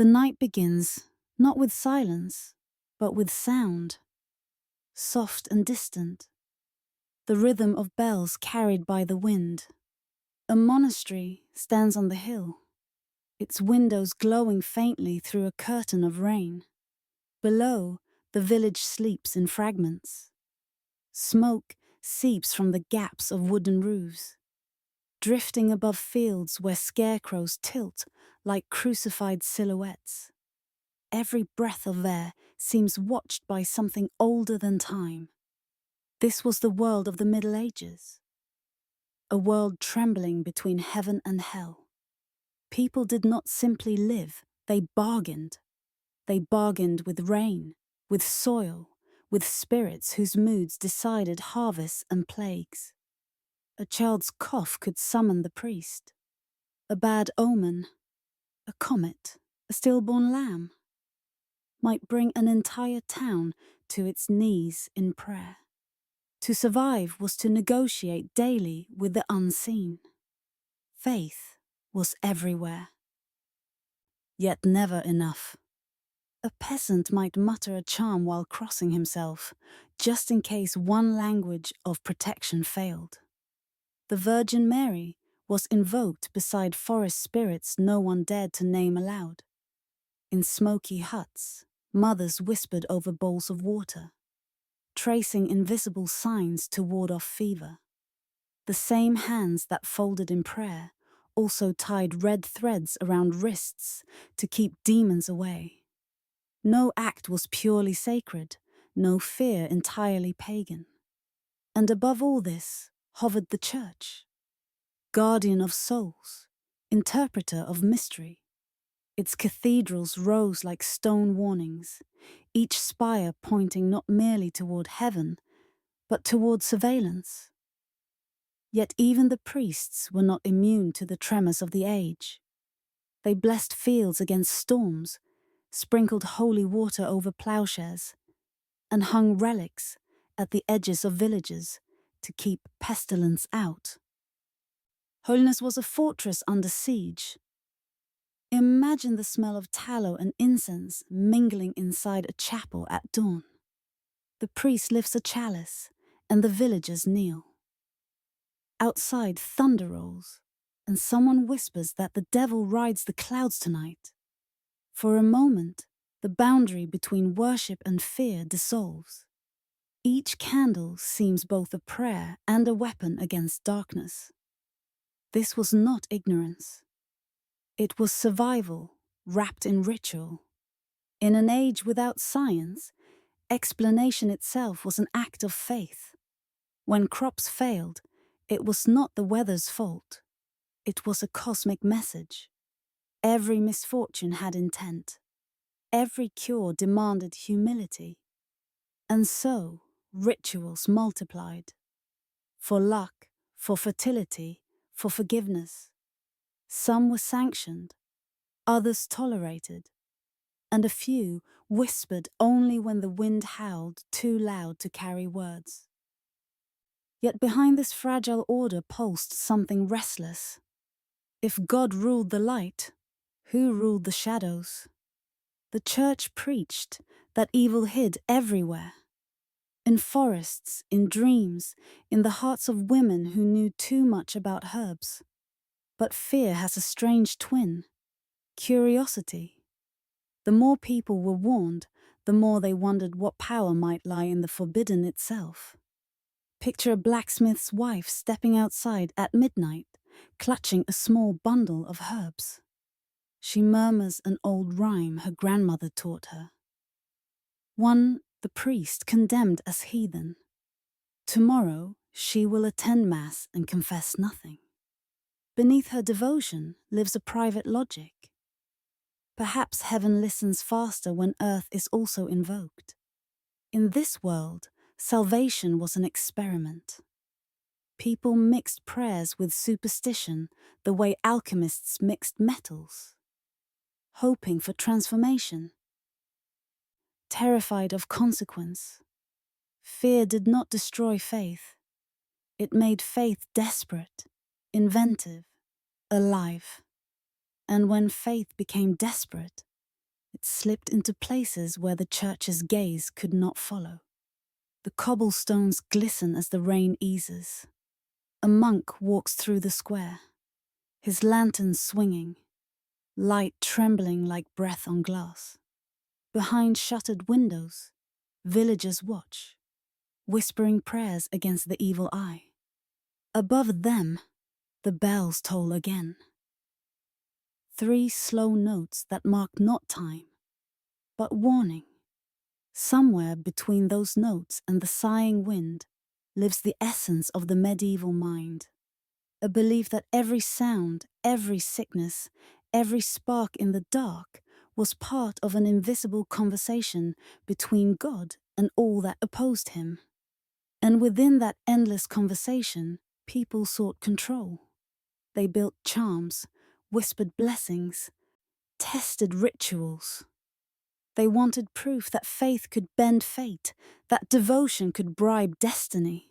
The night begins, not with silence, but with sound, soft and distant, the rhythm of bells carried by the wind. A monastery stands on the hill, its windows glowing faintly through a curtain of rain. Below, the village sleeps in fragments. Smoke seeps from the gaps of wooden roofs, drifting above fields where scarecrows tilt like crucified silhouettes. Every breath of air seems watched by something older than time. This was the world of the Middle Ages, a world trembling between heaven and hell. People did not simply live, they bargained. They bargained with rain, with soil, with spirits whose moods decided harvests and plagues. A child's cough could summon the priest. A bad omen, a comet, a stillborn lamb, might bring an entire town to its knees in prayer. To survive was to negotiate daily with the unseen. Faith was everywhere. Yet never enough. A peasant might mutter a charm while crossing himself, just in case one language of protection failed. The Virgin Mary was invoked beside forest spirits no one dared to name aloud. In smoky huts, mothers whispered over bowls of water, tracing invisible signs to ward off fever. The same hands that folded in prayer also tied red threads around wrists to keep demons away. No act was purely sacred, no fear entirely pagan. And above all this hovered the church, guardian of souls, interpreter of mystery. Its cathedrals rose like stone warnings, each spire pointing not merely toward heaven, but toward surveillance. Yet even the priests were not immune to the tremors of the age. They blessed fields against storms, sprinkled holy water over plowshares, and hung relics at the edges of villages to keep pestilence out. Holiness was a fortress under siege. Imagine the smell of tallow and incense mingling inside a chapel at dawn. The priest lifts a chalice, and the villagers kneel. Outside, thunder rolls, and someone whispers that the devil rides the clouds tonight. For a moment, the boundary between worship and fear dissolves. Each candle seems both a prayer and a weapon against darkness. This was not ignorance. It was survival, wrapped in ritual. In an age without science, explanation itself was an act of faith. When crops failed, it was not the weather's fault. It was a cosmic message. Every misfortune had intent. Every cure demanded humility. And so, rituals multiplied. For luck, for fertility, for forgiveness. Some were sanctioned, others tolerated, and a few whispered only when the wind howled too loud to carry words. Yet behind this fragile order pulsed something restless. If God ruled the light, who ruled the shadows? The church preached that evil hid everywhere. In forests, in dreams, in the hearts of women who knew too much about herbs. But fear has a strange twin, curiosity. The more people were warned, the more they wondered what power might lie in the forbidden itself. Picture a blacksmith's wife stepping outside at midnight, clutching a small bundle of herbs. She murmurs an old rhyme her grandmother taught her. One the priest condemned as heathen. Tomorrow she will attend Mass and confess nothing. Beneath her devotion lives a private logic. Perhaps heaven listens faster when earth is also invoked. In this world, salvation was an experiment. People mixed prayers with superstition the way alchemists mixed metals, hoping for transformation. Terrified of consequence, fear did not destroy faith. It made faith desperate, inventive, alive. And when faith became desperate, It slipped into places where the church's gaze could not follow. The cobblestones glisten as the rain eases. A monk walks through the square, his lantern swinging, light trembling like breath on glass. Behind shuttered windows, villagers watch, whispering prayers against the evil eye. Above them, the bells toll again. 3 slow notes that mark not time, but warning. Somewhere between those notes and the sighing wind lives the essence of the medieval mind. A belief that every sound, every sickness, every spark in the dark was part of an invisible conversation between God and all that opposed him. And within that endless conversation, people sought control. They built charms, whispered blessings, tested rituals. They wanted proof that faith could bend fate, that devotion could bribe destiny.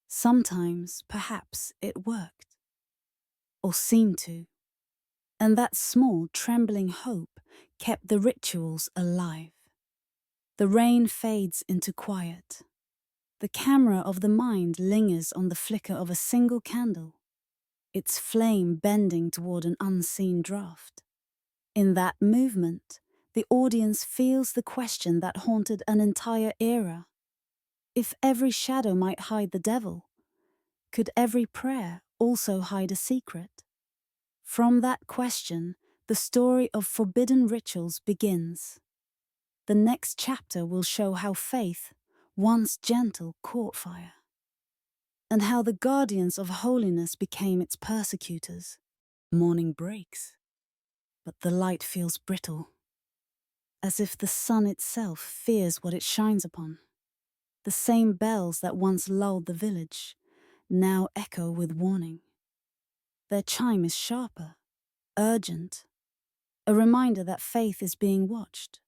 Sometimes, perhaps, it worked, or seemed to, and that small, trembling hope kept the rituals alive. The rain fades into quiet. The camera of the mind lingers on the flicker of a single candle, its flame bending toward an unseen draft. In that movement, the audience feels the question that haunted an entire era. If every shadow might hide the devil, could every prayer also hide a secret? From that question, the story of forbidden rituals begins. The next chapter will show how faith, once gentle, caught fire, and how the guardians of holiness became its persecutors. Morning breaks, but the light feels brittle, as if the sun itself fears what it shines upon. The same bells that once lulled the village now echo with warning. Their chime is sharper, urgent, a reminder that faith is being watched.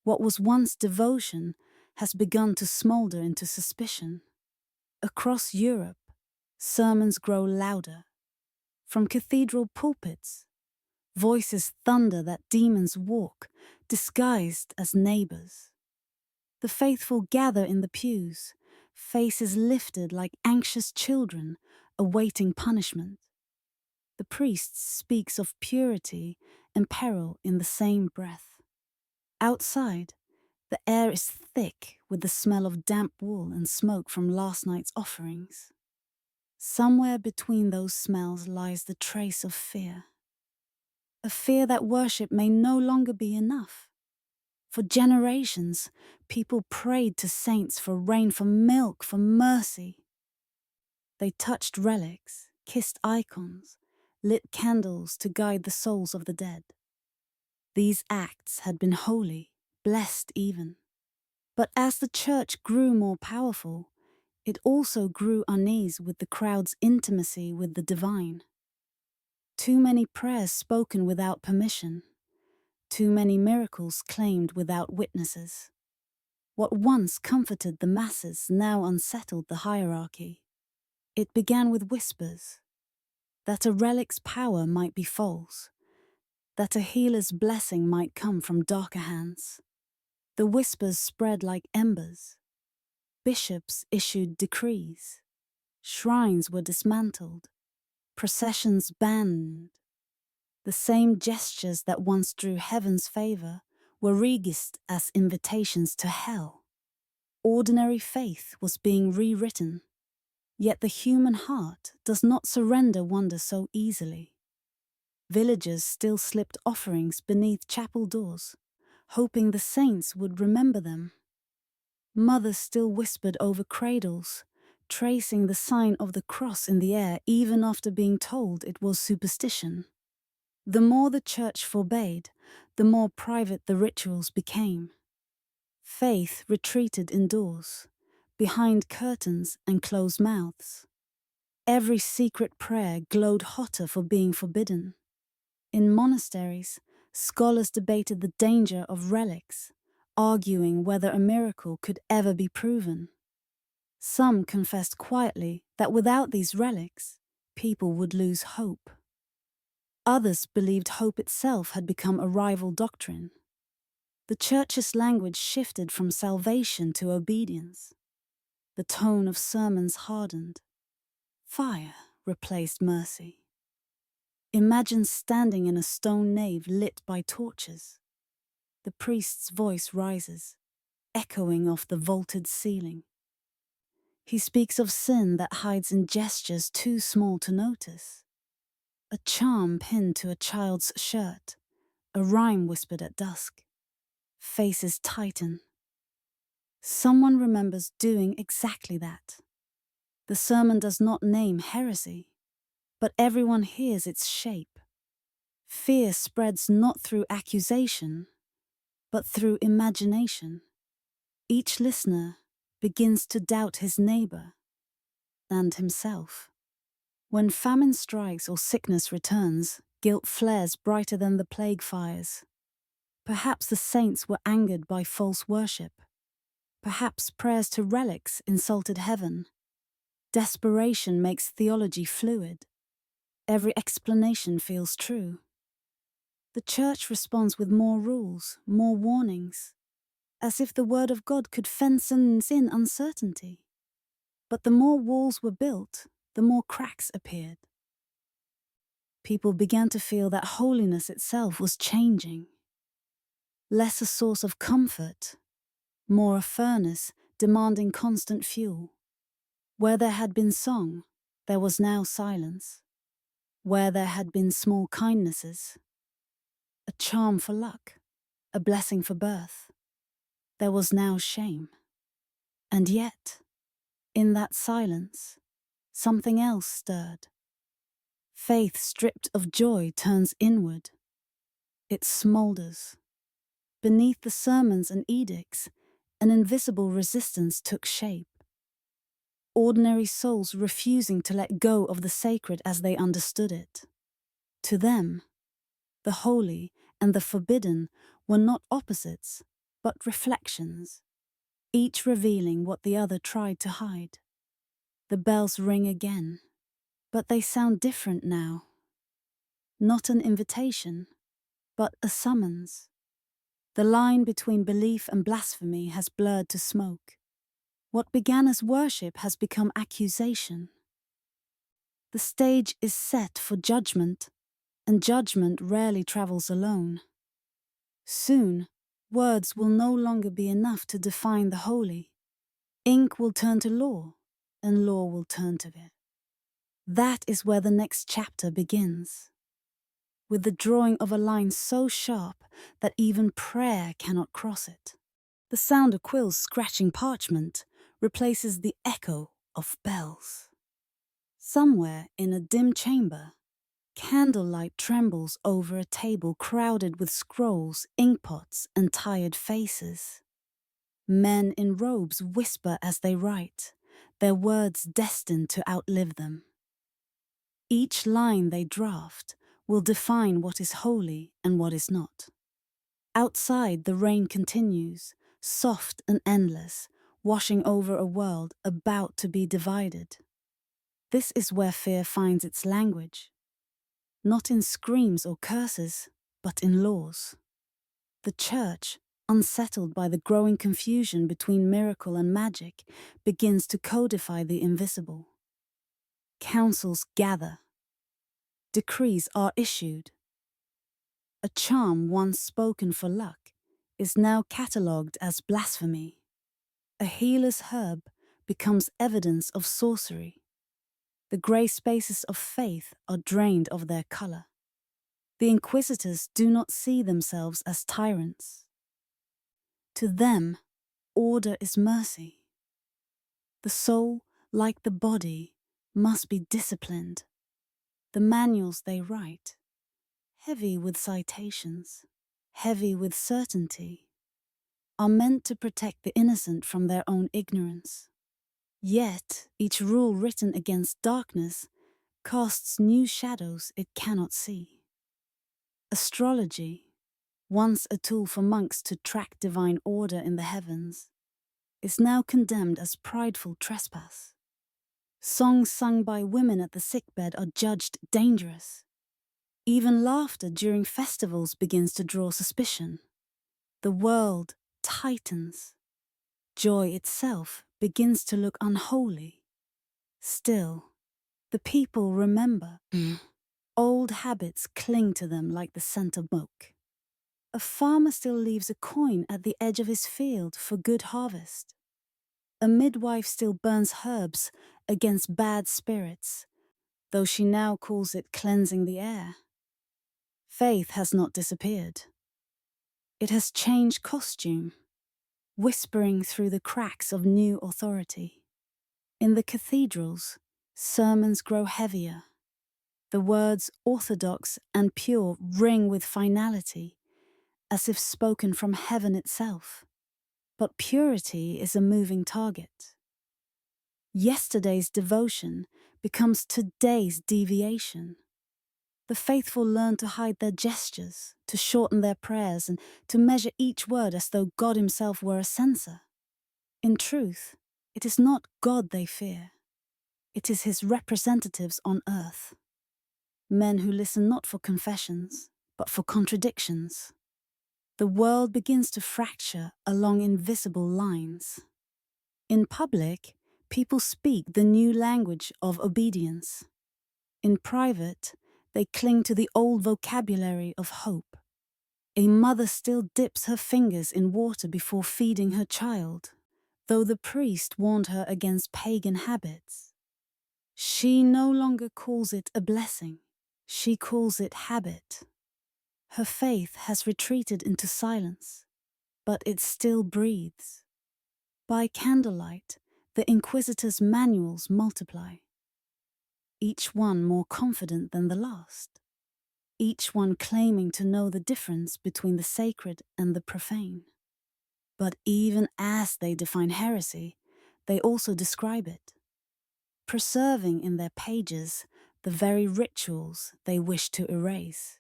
What was once devotion has begun to smolder into suspicion. Across Europe, sermons grow louder. From cathedral pulpits, voices thunder that demons walk, disguised as neighbors. The faithful gather in the pews, faces lifted like anxious children awaiting punishment. The priest speaks of purity and peril in the same breath. Outside, the air is thick with the smell of damp wool and smoke from last night's offerings. Somewhere between those smells lies the trace of fear. A fear that worship may no longer be enough. For generations, people prayed to saints for rain, for milk, for mercy. They touched relics, kissed icons, lit candles to guide the souls of the dead. These acts had been holy, blessed even. But as the church grew more powerful, it also grew unease with the crowd's intimacy with the divine. Too many prayers spoken without permission. Too many miracles claimed without witnesses. What once comforted the masses now unsettled the hierarchy. It began with whispers, that a relic's power might be false, that a healer's blessing might come from darker hands. The whispers spread like embers. Bishops issued decrees. Shrines were dismantled. Processions banned. The same gestures that once drew heaven's favor were registered as invitations to hell. Ordinary faith was being rewritten. Yet the human heart does not surrender wonder so easily. Villagers still slipped offerings beneath chapel doors, hoping the saints would remember them. Mothers still whispered over cradles, tracing the sign of the cross in the air even after being told it was superstition. The more the church forbade, the more private the rituals became. Faith retreated indoors, behind curtains and closed mouths. Every secret prayer glowed hotter for being forbidden. In monasteries, scholars debated the danger of relics, arguing whether a miracle could ever be proven. Some confessed quietly that without these relics, people would lose hope. Others believed hope itself had become a rival doctrine. The church's language shifted from salvation to obedience. The tone of sermons hardened. Fire replaced mercy. Imagine standing in a stone nave lit by torches. The priest's voice rises, echoing off the vaulted ceiling. He speaks of sin that hides in gestures too small to notice. A charm pinned to a child's shirt, a rhyme whispered at dusk. Faces tighten. Someone remembers doing exactly that. The sermon does not name heresy, but everyone hears its shape. Fear spreads not through accusation, but through imagination. Each listener begins to doubt his neighbor and himself. When famine strikes or sickness returns, guilt flares brighter than the plague fires. Perhaps the saints were angered by false worship. Perhaps prayers to relics insulted heaven. Desperation makes theology fluid. Every explanation feels true. The church responds with more rules, more warnings, as if the word of God could fence in uncertainty. But the more walls were built, the more cracks appeared. People began to feel that holiness itself was changing. Less a source of comfort, more a furnace demanding constant fuel. Where there had been song, there was now silence. Where there had been small kindnesses, a charm for luck, a blessing for birth, there was now shame. And yet, in that silence, something else stirred. Faith stripped of joy turns inward. It smoulders. Beneath the sermons and edicts, an invisible resistance took shape. Ordinary souls refusing to let go of the sacred as they understood it. To them, the holy and the forbidden were not opposites, but reflections, each revealing what the other tried to hide. The bells ring again, but they sound different now. Not an invitation, but a summons. The line between belief and blasphemy has blurred to smoke. What began as worship has become accusation. The stage is set for judgment, and judgment rarely travels alone. Soon, words will no longer be enough to define the holy. Ink will turn to law, and law will turn to it. That is where the next chapter begins, with the drawing of a line so sharp that even prayer cannot cross it. The sound of quills scratching parchment replaces the echo of bells. Somewhere in a dim chamber, candlelight trembles over a table crowded with scrolls, inkpots, and tired faces. Men in robes whisper as they write, their words destined to outlive them. Each line they draft will define what is holy and what is not. Outside, the rain continues, soft and endless, washing over a world about to be divided. This is where fear finds its language. Not in screams or curses, but in laws. The church, unsettled by the growing confusion between miracle and magic, begins to codify the invisible. Councils gather. Decrees are issued. A charm once spoken for luck is now catalogued as blasphemy. A healer's herb becomes evidence of sorcery. The grey spaces of faith are drained of their colour. The inquisitors do not see themselves as tyrants. To them, order is mercy. The soul, like the body, must be disciplined. The manuals they write, heavy with citations, heavy with certainty, are meant to protect the innocent from their own ignorance. Yet, each rule written against darkness casts new shadows it cannot see. Astrology, once a tool for monks to track divine order in the heavens, is now condemned as prideful trespass. Songs sung by women at the sickbed are judged dangerous. Even laughter during festivals begins to draw suspicion. The world tightens. Joy itself begins to look unholy. Still, the people remember. Old habits cling to them like the scent of smoke. A farmer still leaves a coin at the edge of his field for good harvest. A midwife still burns herbs against bad spirits, though she now calls it cleansing the air. Faith has not disappeared. It has changed costume, whispering through the cracks of new authority. In the cathedrals, sermons grow heavier. The words orthodox and pure ring with finality, as if spoken from heaven itself. But purity is a moving target. Yesterday's devotion becomes today's deviation. The faithful learn to hide their gestures, to shorten their prayers, and to measure each word as though God himself were a censor. In truth, it is not God they fear. It is his representatives on earth. Men who listen not for confessions, but for contradictions. The world begins to fracture along invisible lines. In public, people speak the new language of obedience. In private, they cling to the old vocabulary of hope. A mother still dips her fingers in water before feeding her child, though the priest warned her against pagan habits. She no longer calls it a blessing. She calls it habit. Her faith has retreated into silence, but it still breathes. By candlelight, the Inquisitor's manuals multiply, each one more confident than the last, each one claiming to know the difference between the sacred and the profane. But even as they define heresy, they also describe it, preserving in their pages the very rituals they wish to erase.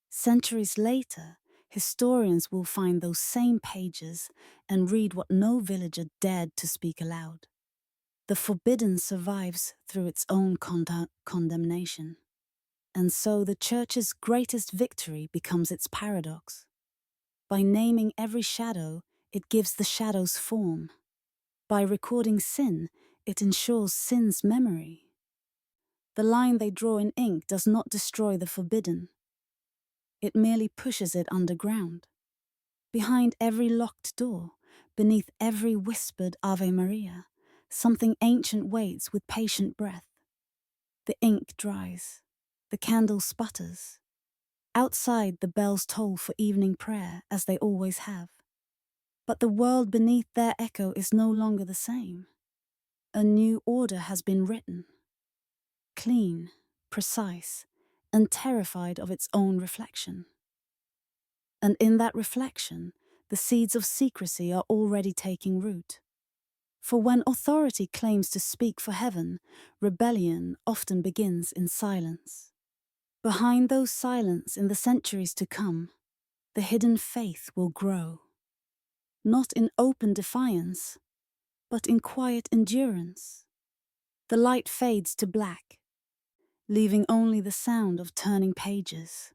Centuries later, historians will find those same pages and read what no villager dared to speak aloud. The forbidden survives through its own condemnation. And so the Church's greatest victory becomes its paradox. By naming every shadow, it gives the shadow's form. By recording sin, it ensures sin's memory. The line they draw in ink does not destroy the forbidden. It merely pushes it underground. Behind every locked door, beneath every whispered Ave Maria, something ancient waits with patient breath. The ink dries. The candle sputters. Outside, the bells toll for evening prayer, as they always have. But the world beneath their echo is no longer the same. A new order has been written. Clean, precise, and terrified of its own reflection. And in that reflection, the seeds of secrecy are already taking root. For when authority claims to speak for heaven, rebellion often begins in silence. Behind those silence in the centuries to come, the hidden faith will grow. Not in open defiance, but in quiet endurance. The light fades to black, leaving only the sound of turning pages.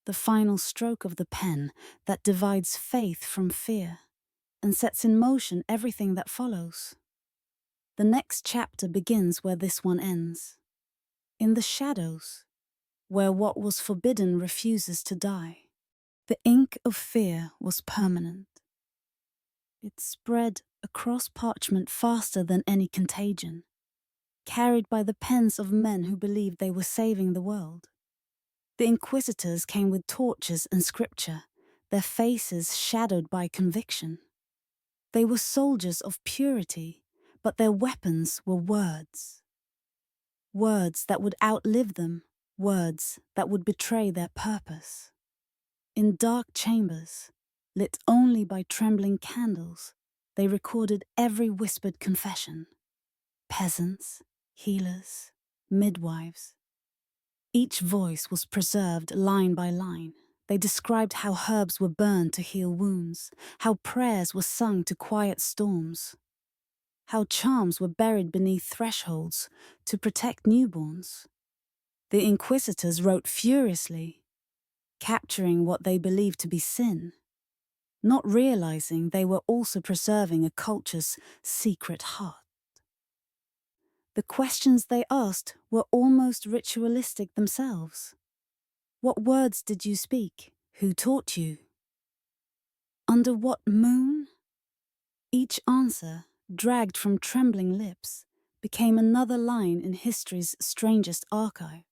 The final stroke of the pen that divides faith from fear and sets in motion everything that follows. The next chapter begins where this one ends. In the shadows, where what was forbidden refuses to die. The ink of fear was permanent. It spread across parchment faster than any contagion, carried by the pens of men who believed they were saving the world. The inquisitors came with torches and scripture, their faces shadowed by conviction. They were soldiers of purity, but their weapons were words. Words that would outlive them, words that would betray their purpose. In dark chambers, lit only by trembling candles, they recorded every whispered confession. Peasants, healers, midwives. Each voice was preserved line by line. They described how herbs were burned to heal wounds, how prayers were sung to quiet storms, how charms were buried beneath thresholds to protect newborns. The inquisitors wrote furiously, capturing what they believed to be sin, not realizing they were also preserving a culture's secret heart. The questions they asked were almost ritualistic themselves. What words did you speak? Who taught you? Under what moon? Each answer, dragged from trembling lips, became another line in history's strangest archive.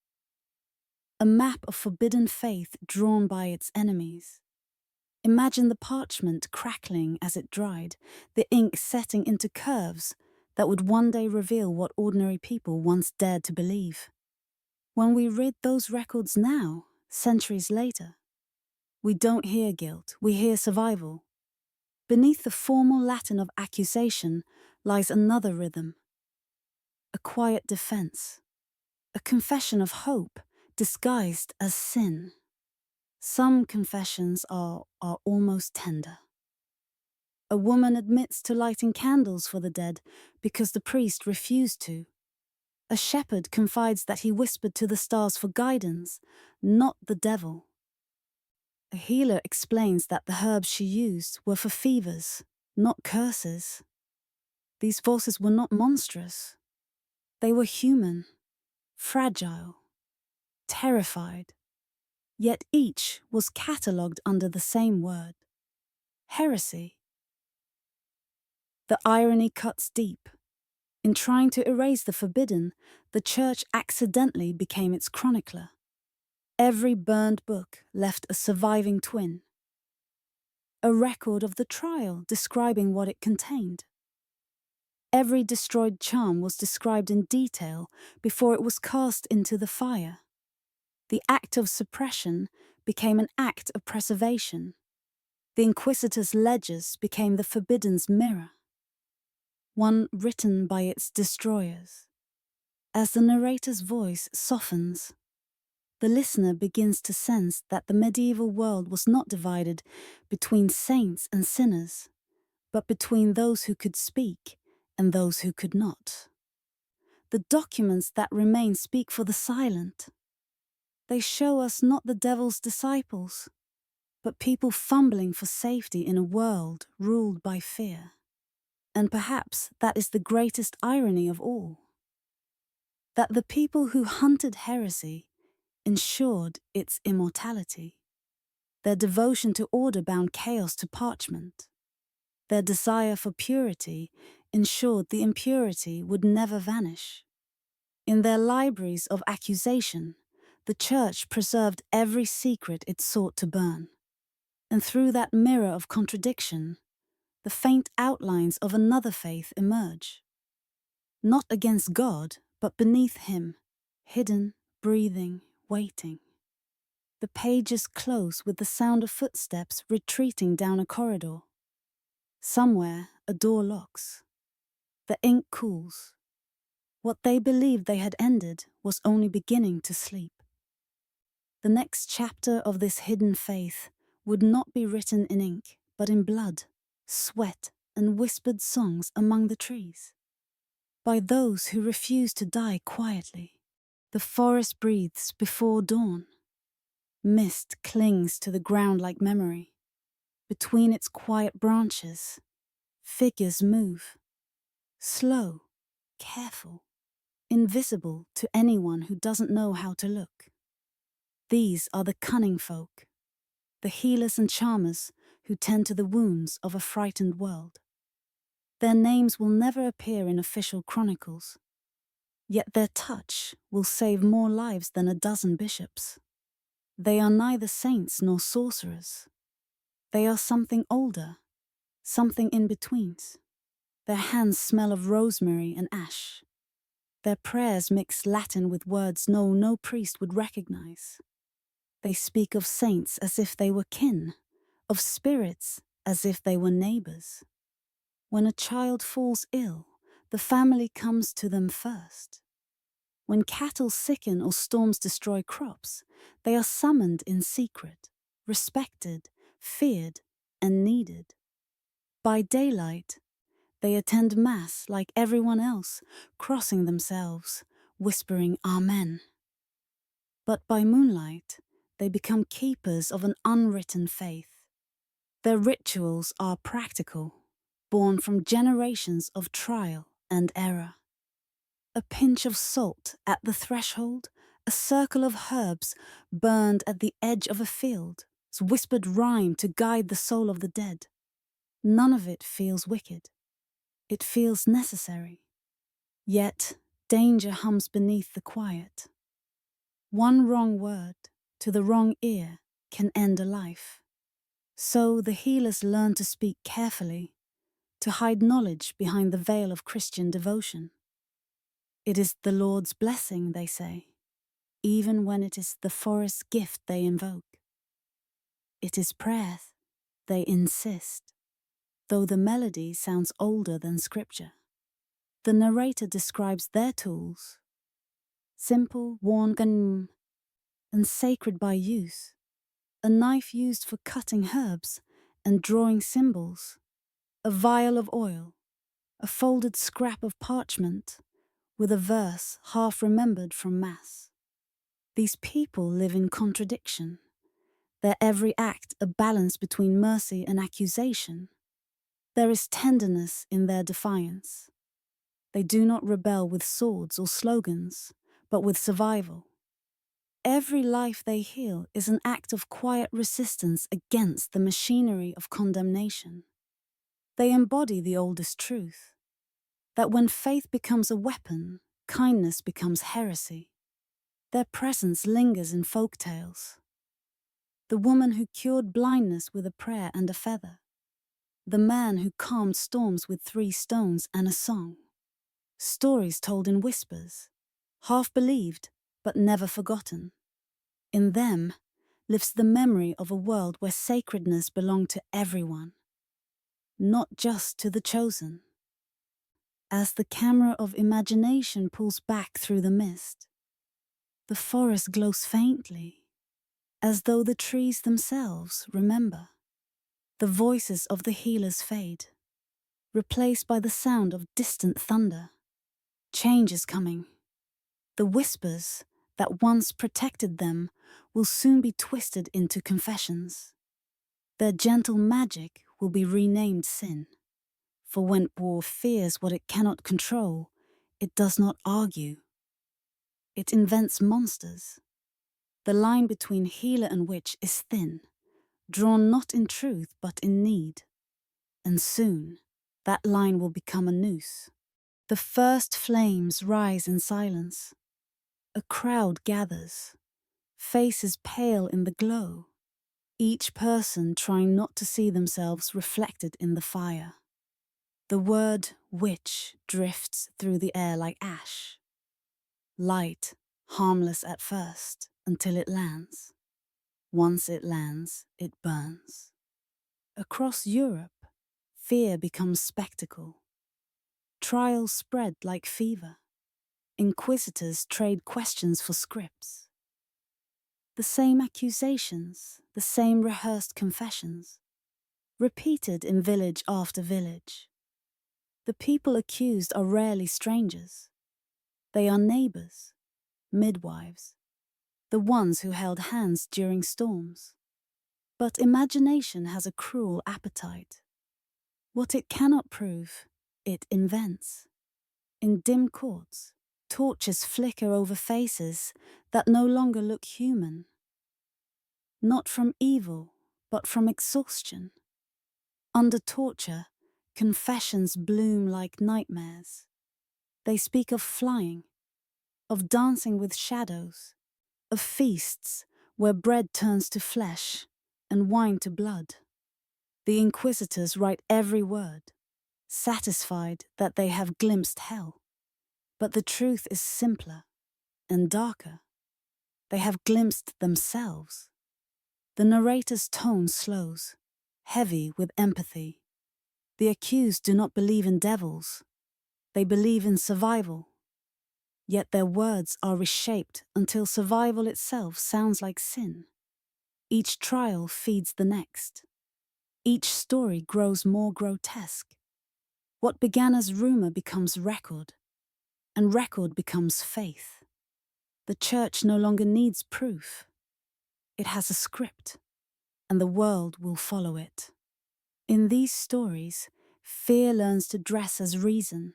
A map of forbidden faith drawn by its enemies. Imagine the parchment crackling as it dried, the ink setting into curves that would one day reveal what ordinary people once dared to believe. When we read those records now, centuries later, we don't hear guilt, we hear survival. Beneath the formal Latin of accusation lies another rhythm. A quiet defense. A confession of hope disguised as sin. Some confessions are almost tender. A woman admits to lighting candles for the dead because the priest refused to. A shepherd confides that he whispered to the stars for guidance, not the devil. A healer explains that the herbs she used were for fevers, not curses. These voices were not monstrous. They were human, fragile, terrified. Yet each was catalogued under the same word: heresy. The irony cuts deep. In trying to erase the forbidden, the Church accidentally became its chronicler. Every burned book left a surviving twin. A record of the trial describing what it contained. Every destroyed charm was described in detail before it was cast into the fire. The act of suppression became an act of preservation. The Inquisitor's ledgers became the forbidden's mirror, one written by its destroyers. As the narrator's voice softens, the listener begins to sense that the medieval world was not divided between saints and sinners, but between those who could speak and those who could not. The documents that remain speak for the silent. They show us not the devil's disciples, but people fumbling for safety in a world ruled by fear. And perhaps that is the greatest irony of all. That the people who hunted heresy ensured its immortality. Their devotion to order bound chaos to parchment. Their desire for purity ensured the impurity would never vanish. In their libraries of accusation, the Church preserved every secret it sought to burn. And through that mirror of contradiction, the faint outlines of another faith emerge. Not against God, but beneath him, hidden, breathing, waiting. The pages close with the sound of footsteps retreating down a corridor. Somewhere, a door locks. The ink cools. What they believed they had ended was only beginning to sleep. The next chapter of this hidden faith would not be written in ink, but in blood, sweat, and whispered songs among the trees. By those who refuse to die quietly. The forest breathes before dawn. Mist clings to the ground like memory. Between its quiet branches, figures move. Slow, careful, invisible to anyone who doesn't know how to look. These are the cunning folk, the healers and charmers who tend to the wounds of a frightened world. Their names will never appear in official chronicles, yet their touch will save more lives than a dozen bishops. They are neither saints nor sorcerers. They are something older, something in betweens. Their hands smell of rosemary and ash. Their prayers mix Latin with words no priest would recognize. They speak of saints as if they were kin, of spirits as if they were neighbors. When a child falls ill, the family comes to them first. When cattle sicken or storms destroy crops, they are summoned in secret, respected, feared, and needed. By daylight, they attend Mass like everyone else, crossing themselves, whispering Amen. But by moonlight, they become keepers of an unwritten faith. Their rituals are practical, born from generations of trial and error. A pinch of salt at the threshold, a circle of herbs burned at the edge of a field, whispered rhyme to guide the soul of the dead. None of it feels wicked. It feels necessary. Yet danger hums beneath the quiet. One wrong word to the wrong ear can end a life. So the healers learn to speak carefully, to hide knowledge behind the veil of Christian devotion. It is the Lord's blessing, they say, even when it is the forest's gift they invoke. It is prayer, they insist, though the melody sounds older than scripture. The narrator describes their tools, simple, worn, and sacred by use, a knife used for cutting herbs and drawing symbols, a vial of oil, a folded scrap of parchment with a verse half remembered from Mass. These people live in contradiction, their every act a balance between mercy and accusation. There is tenderness in their defiance. They do not rebel with swords or slogans, but with survival. Every life they heal is an act of quiet resistance against the machinery of condemnation. They embody the oldest truth, that when faith becomes a weapon, kindness becomes heresy. Their presence lingers in folk tales. The woman who cured blindness with a prayer and a feather. The man who calmed storms with 3 stones and a song. Stories told in whispers, half believed but never forgotten. In them lives the memory of a world where sacredness belonged to everyone, not just to the chosen. As the camera of imagination pulls back through the mist, the forest glows faintly, as though the trees themselves remember. The voices of the healers fade, replaced by the sound of distant thunder. Change is coming. The whispers that once protected them will soon be twisted into confessions. Their gentle magic will be renamed sin. For when war fears what it cannot control, it does not argue. It invents monsters. The line between healer and witch is thin, drawn not in truth but in need. And soon, that line will become a noose. The first flames rise in silence. A crowd gathers, faces pale in the glow, each person trying not to see themselves reflected in the fire. The word witch drifts through the air like ash. Light, harmless at first, until it lands. Once it lands, it burns. Across Europe, fear becomes spectacle. Trials spread like fever. Inquisitors trade questions for scripts. The same accusations, the same rehearsed confessions, repeated in village after village. The people accused are rarely strangers. They are neighbors, midwives, the ones who held hands during storms. But imagination has a cruel appetite. What it cannot prove, it invents. In dim courts, torches flicker over faces that no longer look human. Not from evil, but from exhaustion. Under torture, confessions bloom like nightmares. They speak of flying, of dancing with shadows, of feasts where bread turns to flesh and wine to blood. The inquisitors write every word, satisfied that they have glimpsed hell. But the truth is simpler and darker. They have glimpsed themselves. The narrator's tone slows, heavy with empathy. The accused do not believe in devils. They believe in survival. Yet their words are reshaped until survival itself sounds like sin. Each trial feeds the next. Each story grows more grotesque. What began as rumor becomes record, and record becomes faith. The church no longer needs proof. It has a script, and the world will follow it. In these stories, fear learns to dress as reason.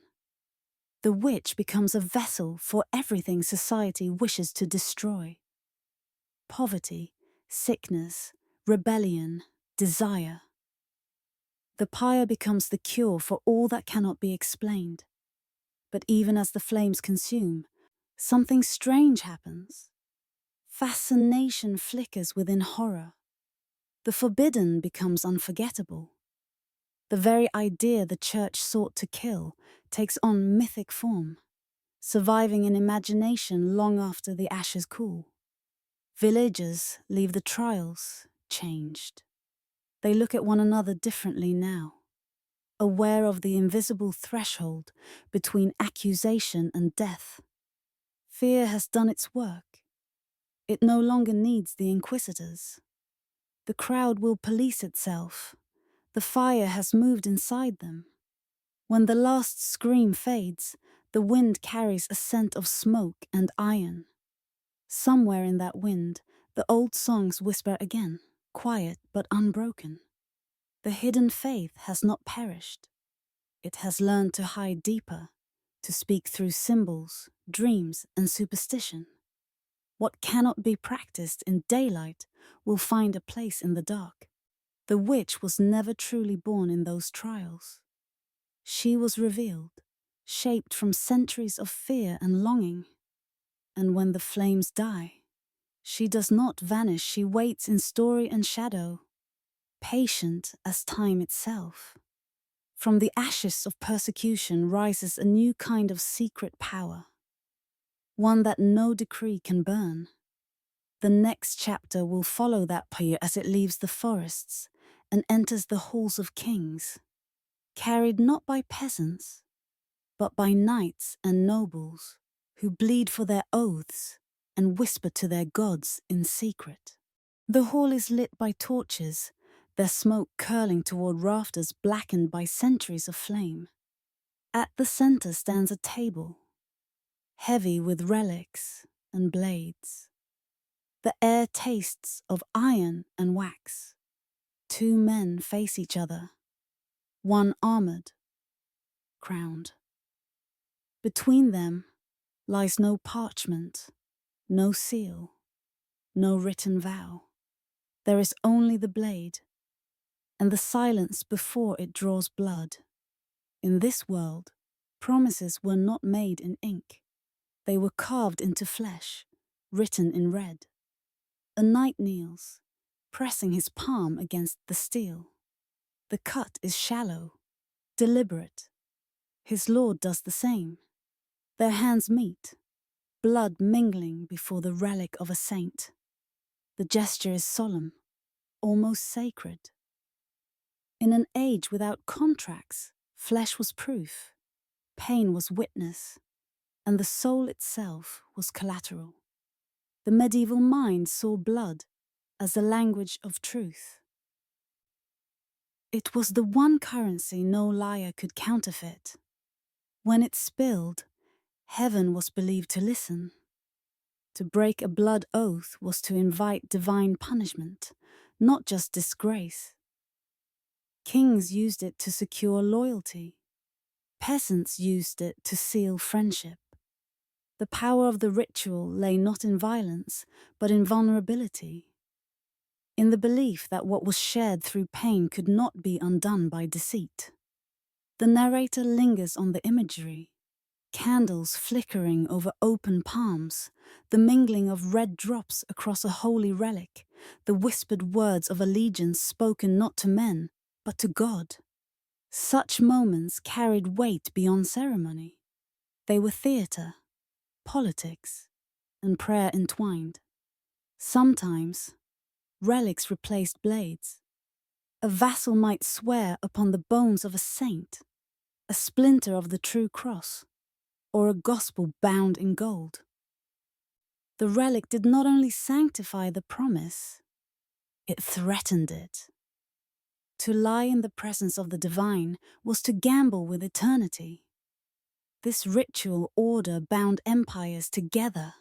The witch becomes a vessel for everything society wishes to destroy. Poverty, sickness, rebellion, desire. The pyre becomes the cure for all that cannot be explained. But even as the flames consume, something strange happens. Fascination flickers within horror. The forbidden becomes unforgettable. The very idea the church sought to kill takes on mythic form, surviving in imagination long after the ashes cool. Villagers leave the trials changed. They look at one another differently now, aware of the invisible threshold between accusation and death. Fear has done its work. It no longer needs the inquisitors. The crowd will police itself. The fire has moved inside them. When the last scream fades, the wind carries a scent of smoke and iron. Somewhere in that wind, the old songs whisper again, quiet but unbroken. The hidden faith has not perished. It has learned to hide deeper, to speak through symbols, dreams, and superstition. What cannot be practiced in daylight will find a place in the dark. The witch was never truly born in those trials. She was revealed, shaped from centuries of fear and longing. And when the flames die, she does not vanish, she waits in story and shadow, patient as time itself. From the ashes of persecution rises a new kind of secret power, one that no decree can burn. The next chapter will follow that pyre as it leaves the forests and enters the halls of kings, carried not by peasants, but by knights and nobles who bleed for their oaths and whisper to their gods in secret. The hall is lit by torches, their smoke curling toward rafters blackened by centuries of flame. At the center stands a table, heavy with relics and blades. The air tastes of iron and wax. Two men face each other, one armored, crowned. Between them lies no parchment, no seal, no written vow. There is only the blade, and the silence before it draws blood. In this world, promises were not made in ink. They were carved into flesh, written in red. A knight kneels, pressing his palm against the steel. The cut is shallow, deliberate. His lord does the same. Their hands meet, blood mingling before the relic of a saint. The gesture is solemn, almost sacred. In an age without contracts, flesh was proof, pain was witness, and the soul itself was collateral. The medieval mind saw blood as the language of truth. It was the one currency no liar could counterfeit. When it spilled, heaven was believed to listen. To break a blood oath was to invite divine punishment, not just disgrace. Kings used it to secure loyalty. Peasants used it to seal friendship. The power of the ritual lay not in violence, but in vulnerability. In the belief that what was shared through pain could not be undone by deceit. The narrator lingers on the imagery. Candles flickering over open palms, the mingling of red drops across a holy relic, the whispered words of allegiance spoken not to men, but to God. Such moments carried weight beyond ceremony. They were theatre, politics, and prayer entwined. Sometimes, relics replaced blades. A vassal might swear upon the bones of a saint, a splinter of the true cross, or a gospel bound in gold. The relic did not only sanctify the promise, it threatened it. To lie in the presence of the divine was to gamble with eternity. This ritual order bound empires together.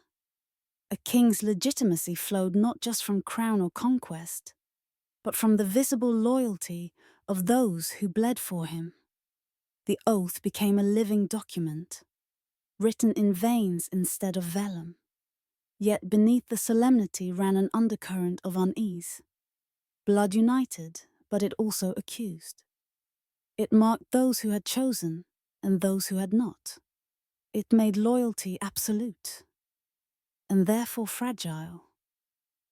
A king's legitimacy flowed not just from crown or conquest, but from the visible loyalty of those who bled for him. The oath became a living document, written in veins instead of vellum. Yet beneath the solemnity ran an undercurrent of unease. Blood united, but it also accused. It marked those who had chosen and those who had not. It made loyalty absolute, and therefore fragile.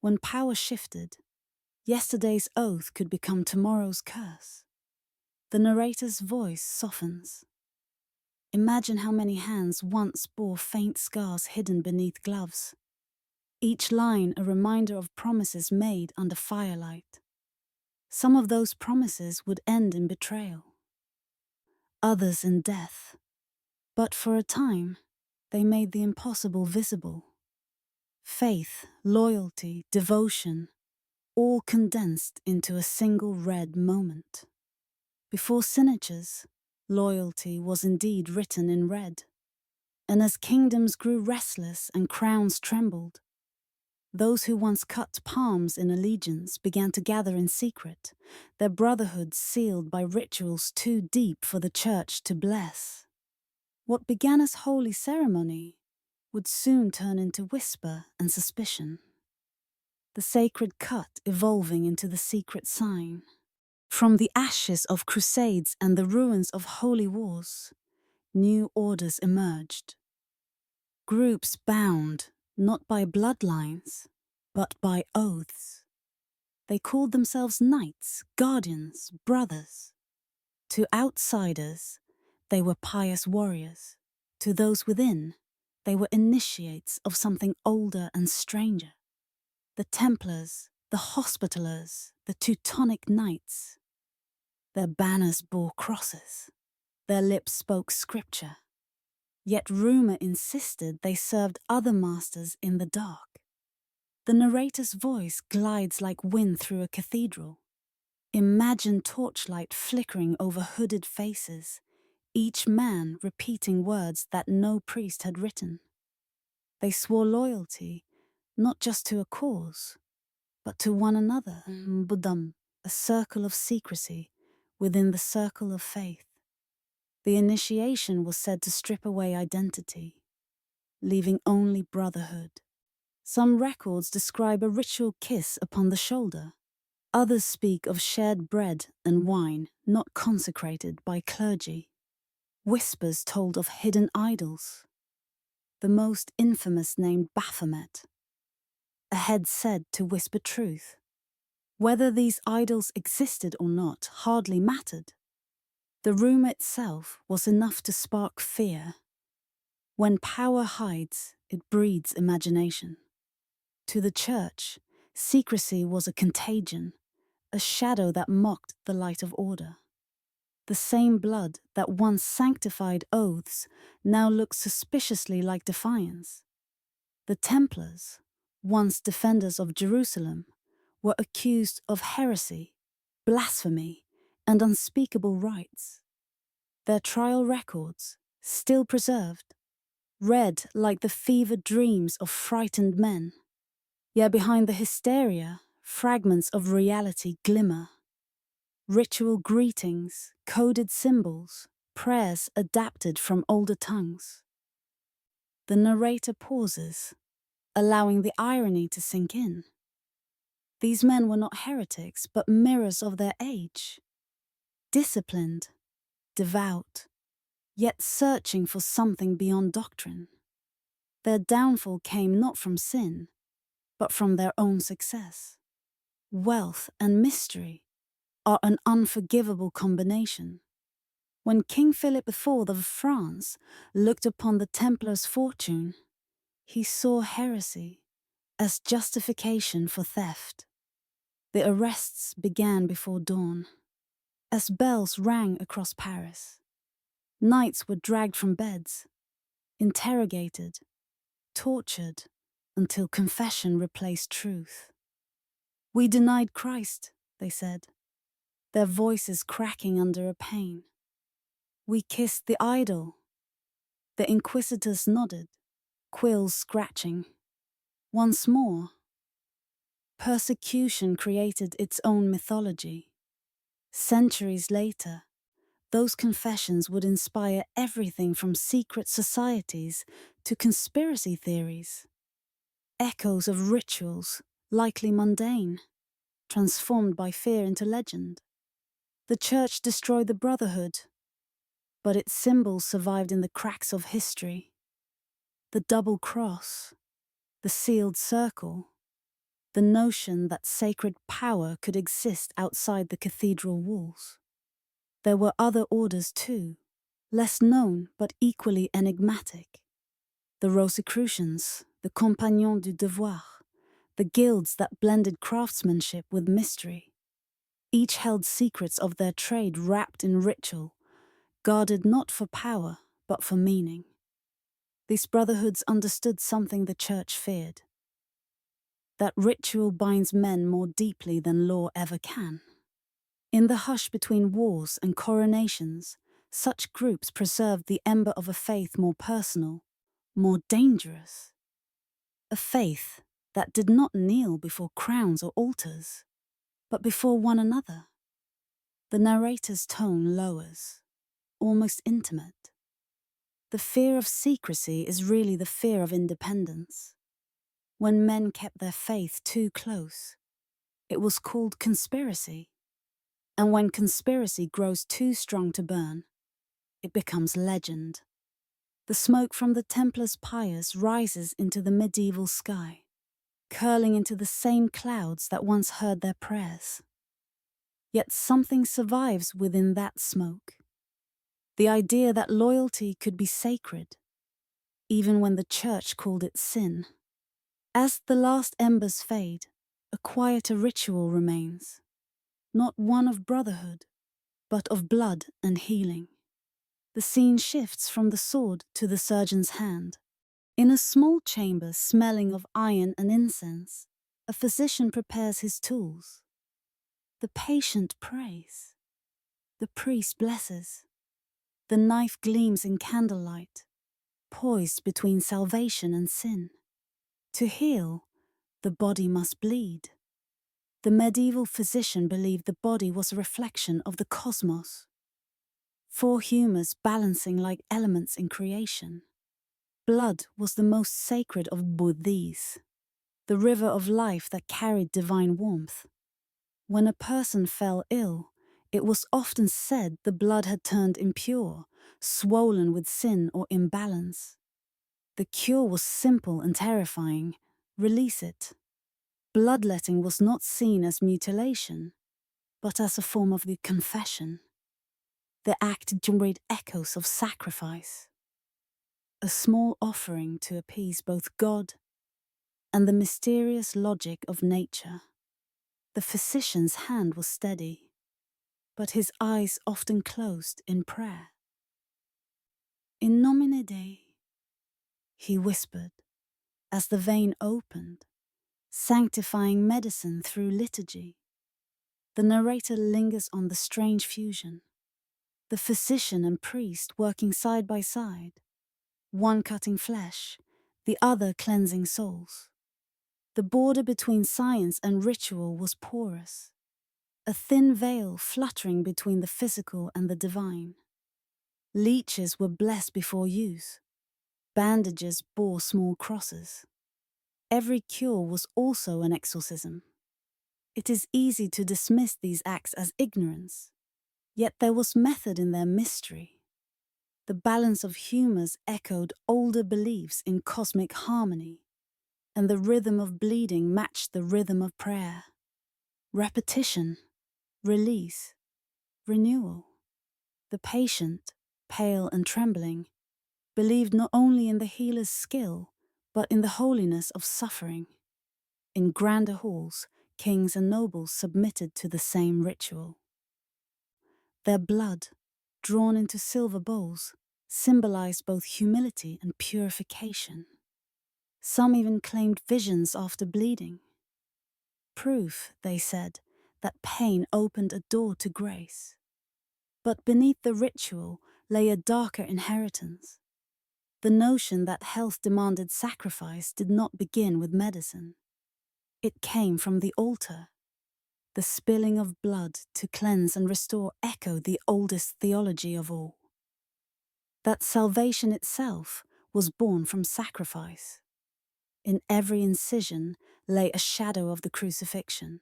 When power shifted, yesterday's oath could become tomorrow's curse. The narrator's voice softens. Imagine how many hands once bore faint scars hidden beneath gloves. Each line a reminder of promises made under firelight. Some of those promises would end in betrayal, others in death. But for a time, they made the impossible visible. Faith, loyalty, devotion, all condensed into a single red moment. Before signatures, loyalty was indeed written in red. And as kingdoms grew restless and crowns trembled, those who once cut palms in allegiance began to gather in secret, their brotherhood sealed by rituals too deep for the church to bless. What began as holy ceremony would soon turn into whisper and suspicion. The sacred cut evolving into the secret sign. From the ashes of crusades and the ruins of holy wars, new orders emerged. Groups bound not by bloodlines, but by oaths. They called themselves knights, guardians, brothers. To outsiders, they were pious warriors. To those within, they were initiates of something older and stranger. The Templars, the Hospitallers, the Teutonic Knights. Their banners bore crosses. Their lips spoke scripture. Yet rumor insisted they served other masters in the dark. The narrator's voice glides like wind through a cathedral. Imagine torchlight flickering over hooded faces, each man repeating words that no priest had written. They swore loyalty, not just to a cause, but to one another, Buddham, a circle of secrecy within the circle of faith. The initiation was said to strip away identity, leaving only brotherhood. Some records describe a ritual kiss upon the shoulder. Others speak of shared bread and wine not consecrated by clergy. Whispers told of hidden idols, the most infamous named Baphomet. A head said to whisper truth. Whether these idols existed or not hardly mattered. The room itself was enough to spark fear. When power hides, it breeds imagination. To the church, secrecy was a contagion, a shadow that mocked the light of order. The same blood that once sanctified oaths now looked suspiciously like defiance. The Templars, once defenders of Jerusalem, were accused of heresy, blasphemy, and unspeakable rites. Their trial records, still preserved, read like the fevered dreams of frightened men. Yet behind the hysteria, fragments of reality glimmer. Ritual greetings, coded symbols, prayers adapted from older tongues. The narrator pauses, allowing the irony to sink in. These men were not heretics, but mirrors of their age. Disciplined, devout, yet searching for something beyond doctrine. Their downfall came not from sin, but from their own success. Wealth and mystery are an unforgivable combination. When King Philip IV of France looked upon the Templars' fortune, he saw heresy as justification for theft. The arrests began before dawn. As bells rang across Paris, knights were dragged from beds, interrogated, tortured, until confession replaced truth. "We denied Christ," they said, their voices cracking under a pain. "We kissed the idol." The inquisitors nodded, quills scratching. Once more, persecution created its own mythology. Centuries later, those confessions would inspire everything from secret societies to conspiracy theories. Echoes of rituals, likely mundane, transformed by fear into legend. The church destroyed the brotherhood, but its symbols survived in the cracks of history. The double cross, the sealed circle, the notion that sacred power could exist outside the cathedral walls. There were other orders too, less known but equally enigmatic. The Rosicrucians, the Compagnons du Devoir, the guilds that blended craftsmanship with mystery. Each held secrets of their trade wrapped in ritual, guarded not for power but for meaning. These brotherhoods understood something the church feared: that ritual binds men more deeply than law ever can. In the hush between wars and coronations, such groups preserved the ember of a faith more personal, more dangerous. A faith that did not kneel before crowns or altars, but before one another. The narrator's tone lowers, almost intimate. The fear of secrecy is really the fear of independence. When men kept their faith too close, it was called conspiracy. And when conspiracy grows too strong to burn, it becomes legend. The smoke from the Templars' pyres rises into the medieval sky, curling into the same clouds that once heard their prayers. Yet something survives within that smoke. The idea that loyalty could be sacred, even when the church called it sin. As the last embers fade, a quieter ritual remains, not one of brotherhood, but of blood and healing. The scene shifts from the sword to the surgeon's hand. In a small chamber smelling of iron and incense, a physician prepares his tools. The patient prays. The priest blesses. The knife gleams in candlelight, poised between salvation and sin. To heal, the body must bleed. The medieval physician believed the body was a reflection of the cosmos. Four humors balancing like elements in creation. Blood was the most sacred of these, the river of life that carried divine warmth. When a person fell ill, it was often said the blood had turned impure, swollen with sin or imbalance. The cure was simple and terrifying: release it. Bloodletting was not seen as mutilation, but as a form of the confession. The act generated echoes of sacrifice, a small offering to appease both God and the mysterious logic of nature. The physician's hand was steady, but his eyes often closed in prayer. In nomine Dei, he whispered, as the vein opened, sanctifying medicine through liturgy. The narrator lingers on the strange fusion, the physician and priest working side by side, one cutting flesh, the other cleansing souls. The border between science and ritual was porous, a thin veil fluttering between the physical and the divine. Leeches were blessed before use. Bandages bore small crosses. Every cure was also an exorcism. It is easy to dismiss these acts as ignorance, yet there was method in their mystery. The balance of humors echoed older beliefs in cosmic harmony, and the rhythm of bleeding matched the rhythm of prayer. Repetition, release, renewal. The patient, pale and trembling, believed not only in the healer's skill, but in the holiness of suffering. In grander halls, kings and nobles submitted to the same ritual. Their blood, drawn into silver bowls, symbolized both humility and purification. Some even claimed visions after bleeding. Proof, they said, that pain opened a door to grace. But beneath the ritual lay a darker inheritance. The notion that health demanded sacrifice did not begin with medicine. It came from the altar. The spilling of blood to cleanse and restore echoed the oldest theology of all. That salvation itself was born from sacrifice. In every incision lay a shadow of the crucifixion,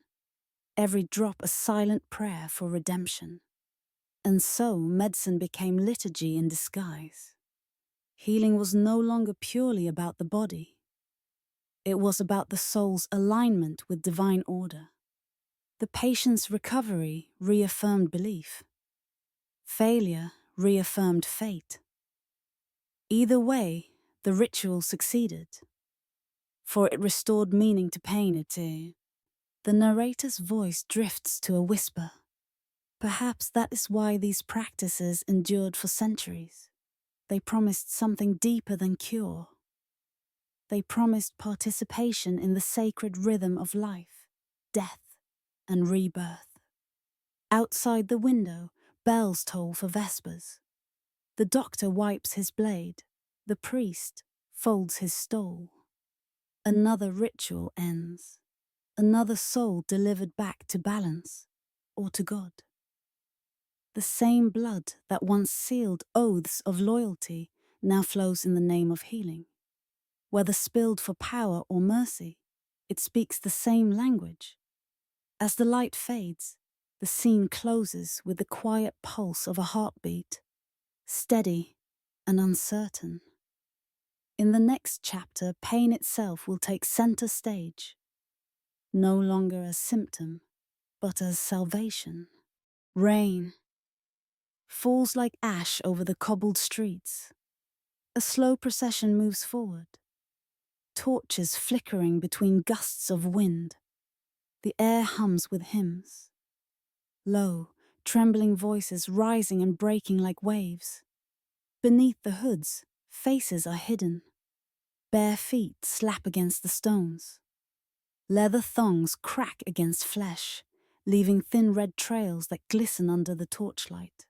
every drop a silent prayer for redemption. And so medicine became liturgy in disguise. Healing was no longer purely about the body. It was about the soul's alignment with divine order. The patient's recovery reaffirmed belief. Failure reaffirmed fate. Either way, the ritual succeeded, for it restored meaning to pain. The narrator's voice drifts to a whisper. Perhaps that is why these practices endured for centuries. They promised something deeper than cure. They promised participation in the sacred rhythm of life, death, and rebirth. Outside the window, bells toll for vespers. The doctor wipes his blade. The priest folds his stole. Another ritual ends. Another soul delivered back to balance, or to God. The same blood that once sealed oaths of loyalty now flows in the name of healing. Whether spilled for power or mercy, it speaks the same language. As the light fades, the scene closes with the quiet pulse of a heartbeat, steady and uncertain. In the next chapter, pain itself will take center stage, no longer as symptom, but as salvation. Rain falls like ash over the cobbled streets. A slow procession moves forward, torches flickering between gusts of wind. The air hums with hymns. Low, trembling voices rising and breaking like waves. Beneath the hoods, faces are hidden. Bare feet slap against the stones. Leather thongs crack against flesh, leaving thin red trails that glisten under the torchlight.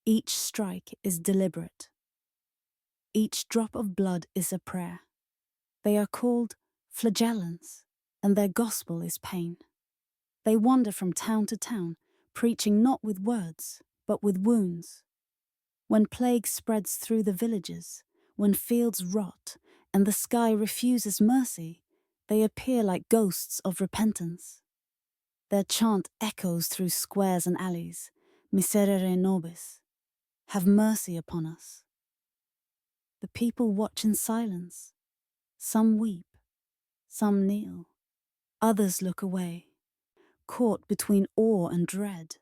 Each strike is deliberate. Each drop of blood is a prayer. They are called flagellants, and their gospel is pain. They wander from town to town, preaching not with words, but with wounds. When plague spreads through the villages, when fields rot, and the sky refuses mercy, they appear like ghosts of repentance. Their chant echoes through squares and alleys, miserere nobis, have mercy upon us. The people watch in silence. Some weep, some kneel, others look away, caught between awe and dread.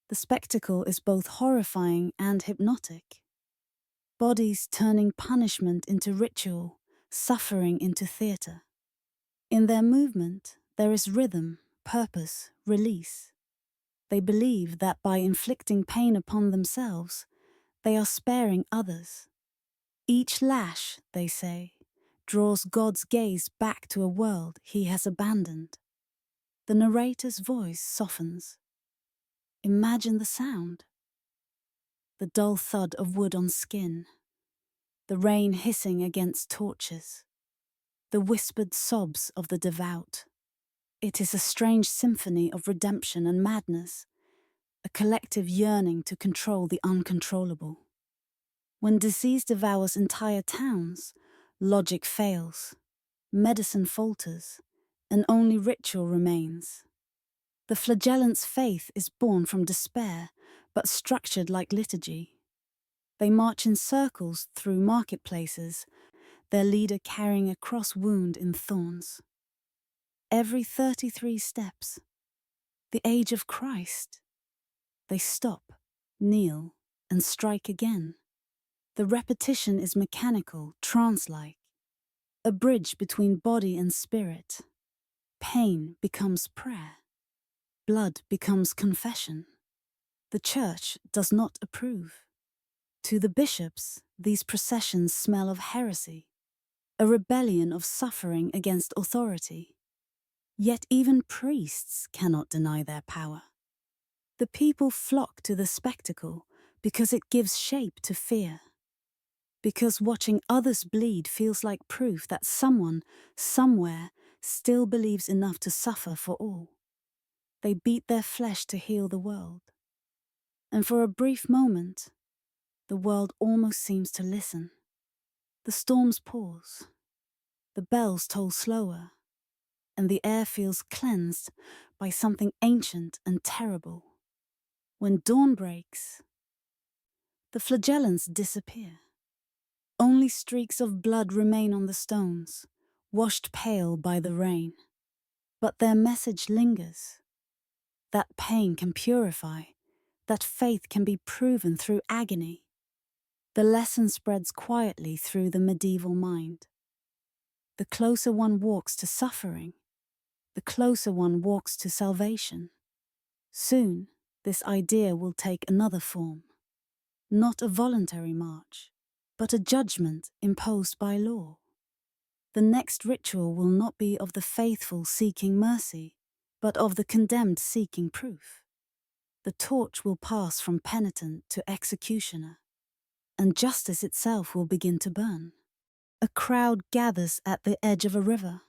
The spectacle is both horrifying and hypnotic. Bodies turning punishment into ritual, suffering into theatre. In their movement, there is rhythm, purpose, release. They believe that by inflicting pain upon themselves, they are sparing others. Each lash, they say, draws God's gaze back to a world he has abandoned. The narrator's voice softens. Imagine the sound. The dull thud of wood on skin. The rain hissing against torches. The whispered sobs of the devout. It is a strange symphony of redemption and madness, a collective yearning to control the uncontrollable. When disease devours entire towns, logic fails, medicine falters, and only ritual remains. The flagellant's faith is born from despair, but structured like liturgy. They march in circles through marketplaces, their leader carrying a cross wound in thorns. Every 33 steps, the age of Christ, they stop, kneel, and strike again. The repetition is mechanical, trance-like, a bridge between body and spirit. Pain becomes prayer. Blood becomes confession. The church does not approve. To the bishops, these processions smell of heresy, a rebellion of suffering against authority. Yet even priests cannot deny their power. The people flock to the spectacle because it gives shape to fear. Because watching others bleed feels like proof that someone, somewhere, still believes enough to suffer for all. They beat their flesh to heal the world. And for a brief moment, the world almost seems to listen. The storms pause, the bells toll slower, and the air feels cleansed by something ancient and terrible. When dawn breaks, the flagellants disappear. Only streaks of blood remain on the stones, washed pale by the rain. But their message lingers. That pain can purify, that faith can be proven through agony. The lesson spreads quietly through the medieval mind. The closer one walks to suffering, the closer one walks to salvation. Soon, this idea will take another form. Not a voluntary march, but a judgment imposed by law. The next ritual will not be of the faithful seeking mercy, but of the condemned seeking proof. The torch will pass from penitent to executioner, and justice itself will begin to burn. A crowd gathers at the edge of a river.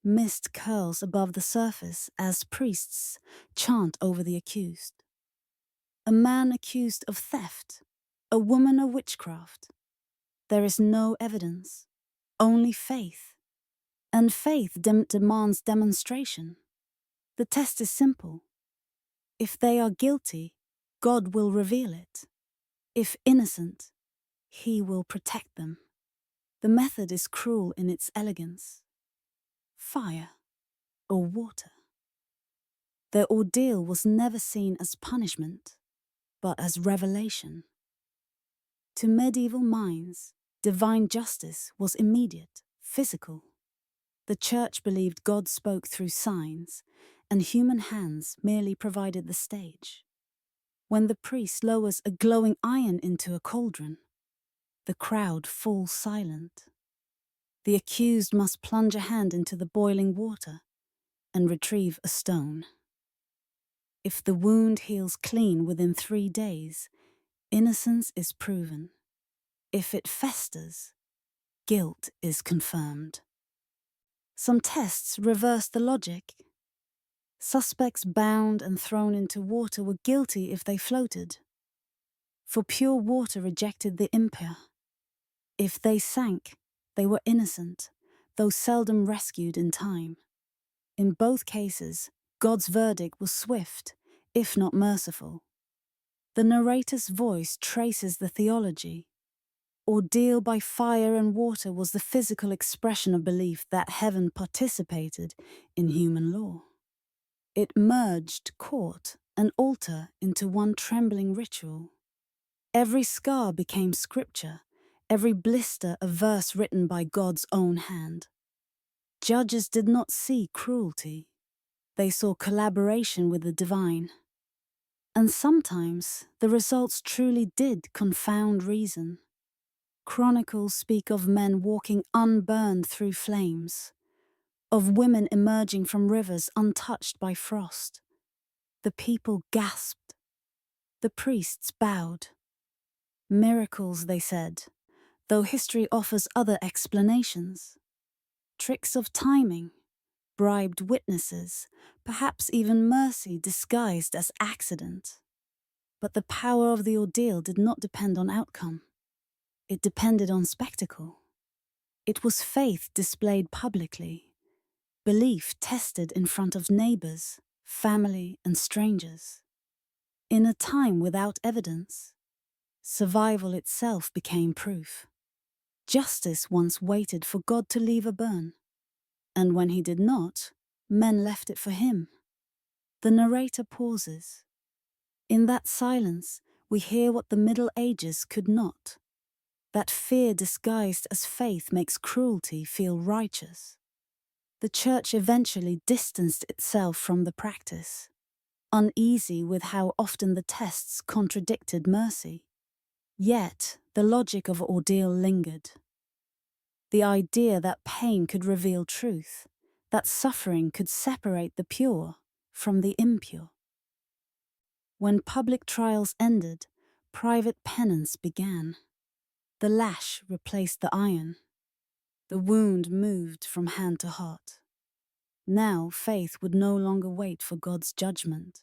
Mist curls above the surface as priests chant over the accused. A man accused of theft, a woman of witchcraft. There is no evidence, only faith. And faith demands demonstration. The test is simple. If they are guilty, God will reveal it. If innocent, He will protect them. The method is cruel in its elegance. Fire or water. Their ordeal was never seen as punishment, but as revelation. To medieval minds, divine justice was immediate, physical. The Church believed God spoke through signs, and human hands merely provided the stage. When the priest lowers a glowing iron into a cauldron, the crowd falls silent. The accused must plunge a hand into the boiling water and retrieve a stone. If the wound heals clean within 3 days, innocence is proven. If it festers, guilt is confirmed. Some tests reverse the logic. Suspects bound and thrown into water were guilty if they floated, for pure water rejected the impure. If they sank, they were innocent, though seldom rescued in time. In both cases, God's verdict was swift, if not merciful. The narrator's voice traces the theology. Ordeal by fire and water was the physical expression of belief that heaven participated in human law. It merged court and altar into one trembling ritual. Every scar became scripture, every blister a verse written by God's own hand. Judges did not see cruelty. They saw collaboration with the divine. And sometimes the results truly did confound reason. Chronicles speak of men walking unburned through flames, of women emerging from rivers untouched by frost. The people gasped. The priests bowed. Miracles, they said, though history offers other explanations. Tricks of timing, bribed witnesses, perhaps even mercy disguised as accident. But the power of the ordeal did not depend on outcome. It depended on spectacle. It was faith displayed publicly, belief tested in front of neighbors, family, and strangers. In a time without evidence, survival itself became proof. Justice once waited for God to leave a burn, and when he did not, men left it for him. The narrator pauses. In that silence, we hear what the Middle Ages could not. That fear disguised as faith makes cruelty feel righteous. The Church eventually distanced itself from the practice, uneasy with how often the tests contradicted mercy. Yet, the logic of ordeal lingered. The idea that pain could reveal truth, that suffering could separate the pure from the impure. When public trials ended, private penance began. The lash replaced the iron. The wound moved from hand to heart. Now faith would no longer wait for God's judgment.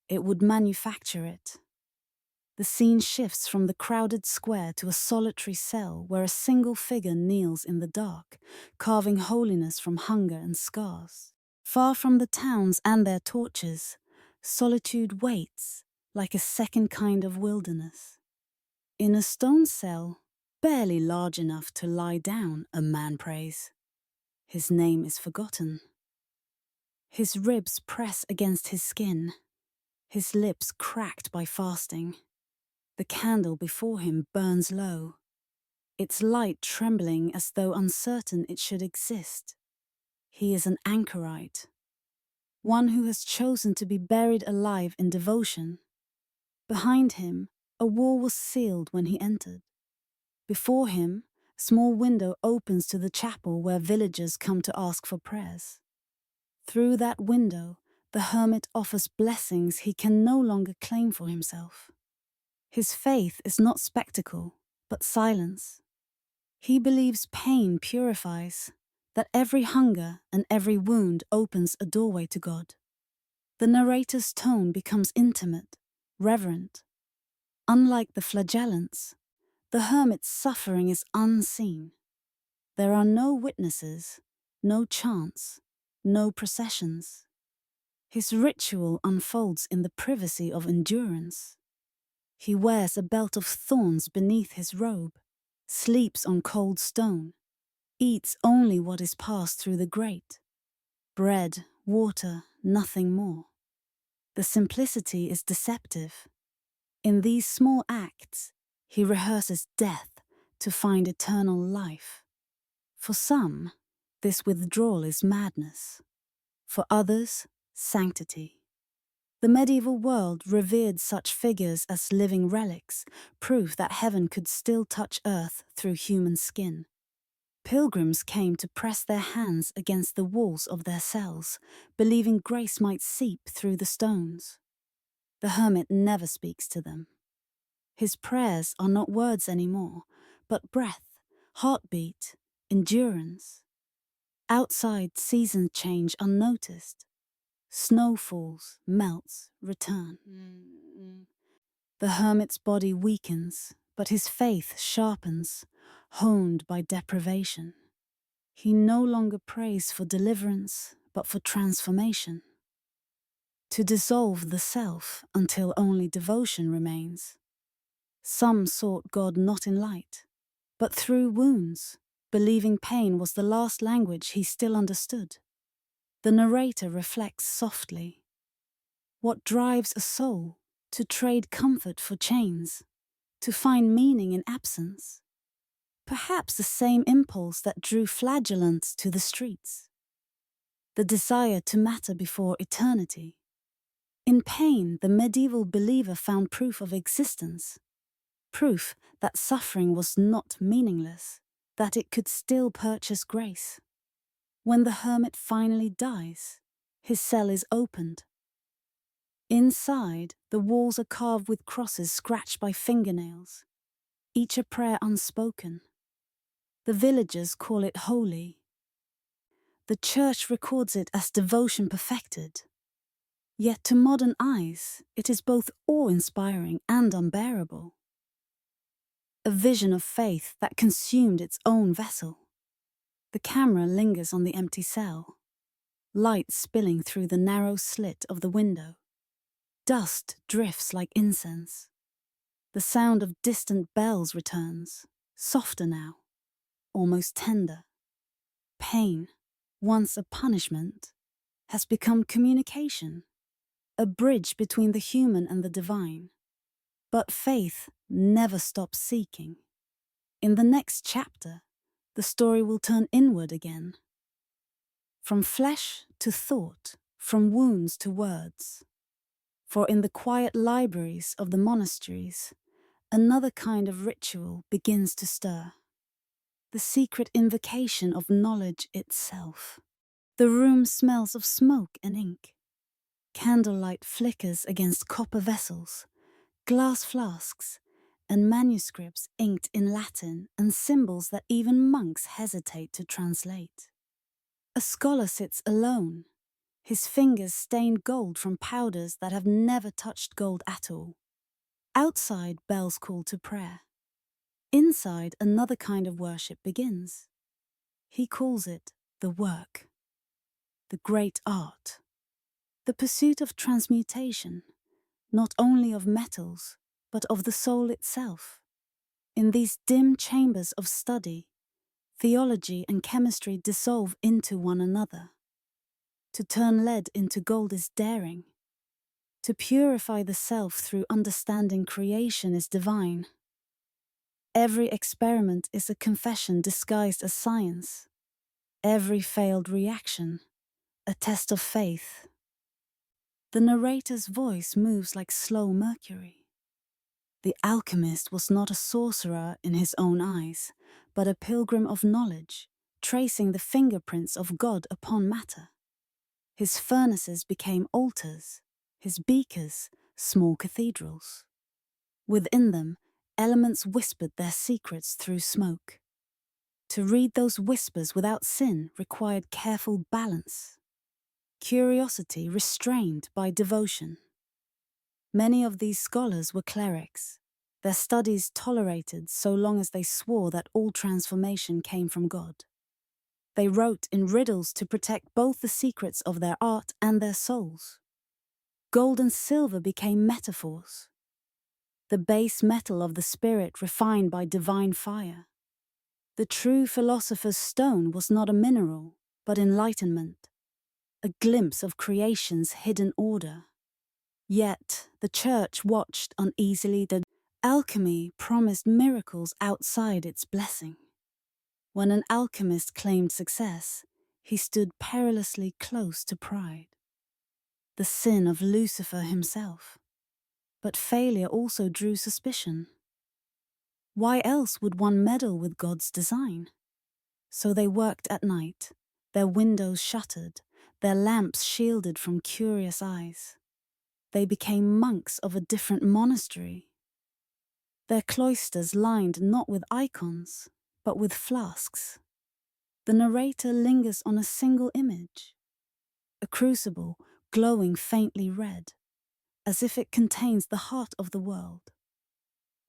It would manufacture it. The scene shifts from the crowded square to a solitary cell where a single figure kneels in the dark, carving holiness from hunger and scars. Far from the towns and their torches, solitude waits like a second kind of wilderness. In a stone cell, barely large enough to lie down, a man prays. His name is forgotten. His ribs press against his skin, his lips cracked by fasting. The candle before him burns low, its light trembling as though uncertain it should exist. He is an anchorite, one who has chosen to be buried alive in devotion. Behind him, a wall was sealed when he entered. Before him, a small window opens to the chapel where villagers come to ask for prayers. Through that window, the hermit offers blessings he can no longer claim for himself. His faith is not spectacle, but silence. He believes pain purifies, that every hunger and every wound opens a doorway to God. The narrator's tone becomes intimate, reverent. Unlike the flagellants, the hermit's suffering is unseen. There are no witnesses, no chants, no processions. His ritual unfolds in the privacy of endurance. He wears a belt of thorns beneath his robe, sleeps on cold stone, eats only what is passed through the grate. Bread, water, nothing more. The simplicity is deceptive. In these small acts, he rehearses death to find eternal life. For some, this withdrawal is madness. For others, sanctity. The medieval world revered such figures as living relics, proof that heaven could still touch earth through human skin. Pilgrims came to press their hands against the walls of their cells, believing grace might seep through the stones. The hermit never speaks to them. His prayers are not words anymore, but breath, heartbeat, endurance. Outside, seasons change unnoticed. Snow falls, melts, return. The hermit's body weakens, but his faith sharpens, honed by deprivation. He no longer prays for deliverance, but for transformation. To dissolve the self until only devotion remains. Some sought God not in light, but through wounds, believing pain was the last language he still understood. The narrator reflects softly. What drives a soul to trade comfort for chains, to find meaning in absence? Perhaps the same impulse that drew flagellants to the streets. The desire to matter before eternity. In pain, the medieval believer found proof of existence, proof that suffering was not meaningless, that it could still purchase grace. When the hermit finally dies, his cell is opened. Inside, the walls are carved with crosses scratched by fingernails, each a prayer unspoken. The villagers call it holy. The church records it as devotion perfected. Yet to modern eyes, it is both awe-inspiring and unbearable. A vision of faith that consumed its own vessel. The camera lingers on the empty cell, light spilling through the narrow slit of the window. Dust drifts like incense. The sound of distant bells returns, softer now, almost tender. Pain, once a punishment, has become communication, a bridge between the human and the divine. But faith never stops seeking. In the next chapter, the story will turn inward again. From flesh to thought, from wounds to words. For in the quiet libraries of the monasteries, another kind of ritual begins to stir. The secret invocation of knowledge itself. The room smells of smoke and ink. Candlelight flickers against copper vessels, glass flasks, and manuscripts inked in Latin and symbols that even monks hesitate to translate. A scholar sits alone, his fingers stained gold from powders that have never touched gold at all. Outside, bells call to prayer. Inside, another kind of worship begins. He calls it the work, the great art, the pursuit of transmutation, not only of metals, but of the soul itself. In these dim chambers of study, theology and chemistry dissolve into one another. To turn lead into gold is daring. To purify the self through understanding creation is divine. Every experiment is a confession disguised as science. Every failed reaction, a test of faith. The narrator's voice moves like slow mercury. The alchemist was not a sorcerer in his own eyes, but a pilgrim of knowledge, tracing the fingerprints of God upon matter. His furnaces became altars, his beakers, small cathedrals. Within them, elements whispered their secrets through smoke. To read those whispers without sin required careful balance, curiosity restrained by devotion. Many of these scholars were clerics, their studies tolerated so long as they swore that all transformation came from God. They wrote in riddles to protect both the secrets of their art and their souls. Gold and silver became metaphors, the base metal of the spirit refined by divine fire. The true philosopher's stone was not a mineral, but enlightenment, a glimpse of creation's hidden order. Yet the church watched uneasily. The alchemy promised miracles outside its blessing. When an alchemist claimed success, he stood perilously close to pride, the sin of Lucifer himself. But failure also drew suspicion. Why else would one meddle with God's design? So they worked at night, their windows shuttered, their lamps shielded from curious eyes. They became monks of a different monastery. Their cloisters lined not with icons, but with flasks. The narrator lingers on a single image, a crucible glowing faintly red, as if it contains the heart of the world.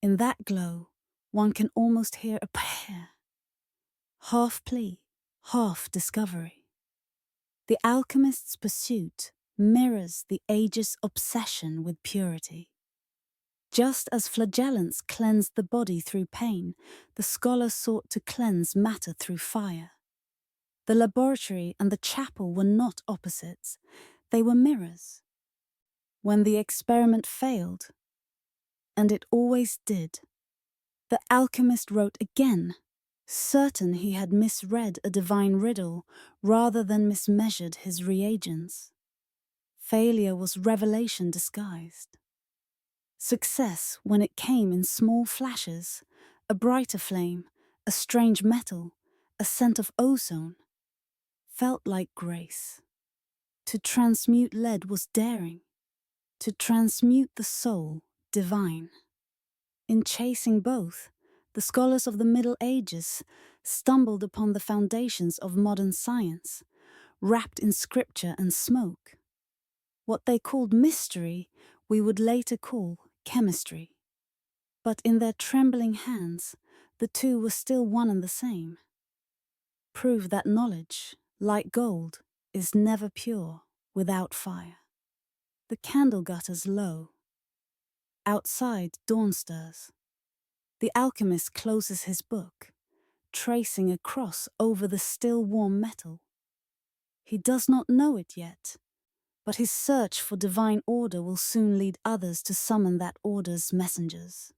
In that glow, one can almost hear a prayer, half plea, half discovery. The alchemist's pursuit mirrors the age's obsession with purity. Just as flagellants cleansed the body through pain, the scholar sought to cleanse matter through fire. The laboratory and the chapel were not opposites, they were mirrors. When the experiment failed, and it always did, the alchemist wrote again, certain he had misread a divine riddle rather than mismeasured his reagents. Failure was revelation disguised. Success, when it came in small flashes, a brighter flame, a strange metal, a scent of ozone, felt like grace. To transmute lead was daring. To transmute the soul, divine. In chasing both, the scholars of the Middle Ages stumbled upon the foundations of modern science, wrapped in scripture and smoke. What they called mystery, we would later call chemistry. But in their trembling hands, the two were still one and the same. Prove that knowledge, like gold, is never pure without fire. The candle gutters low. Outside, dawn stirs. The alchemist closes his book, tracing a cross over the still warm metal. He does not know it yet, but his search for divine order will soon lead others to summon that order's messengers.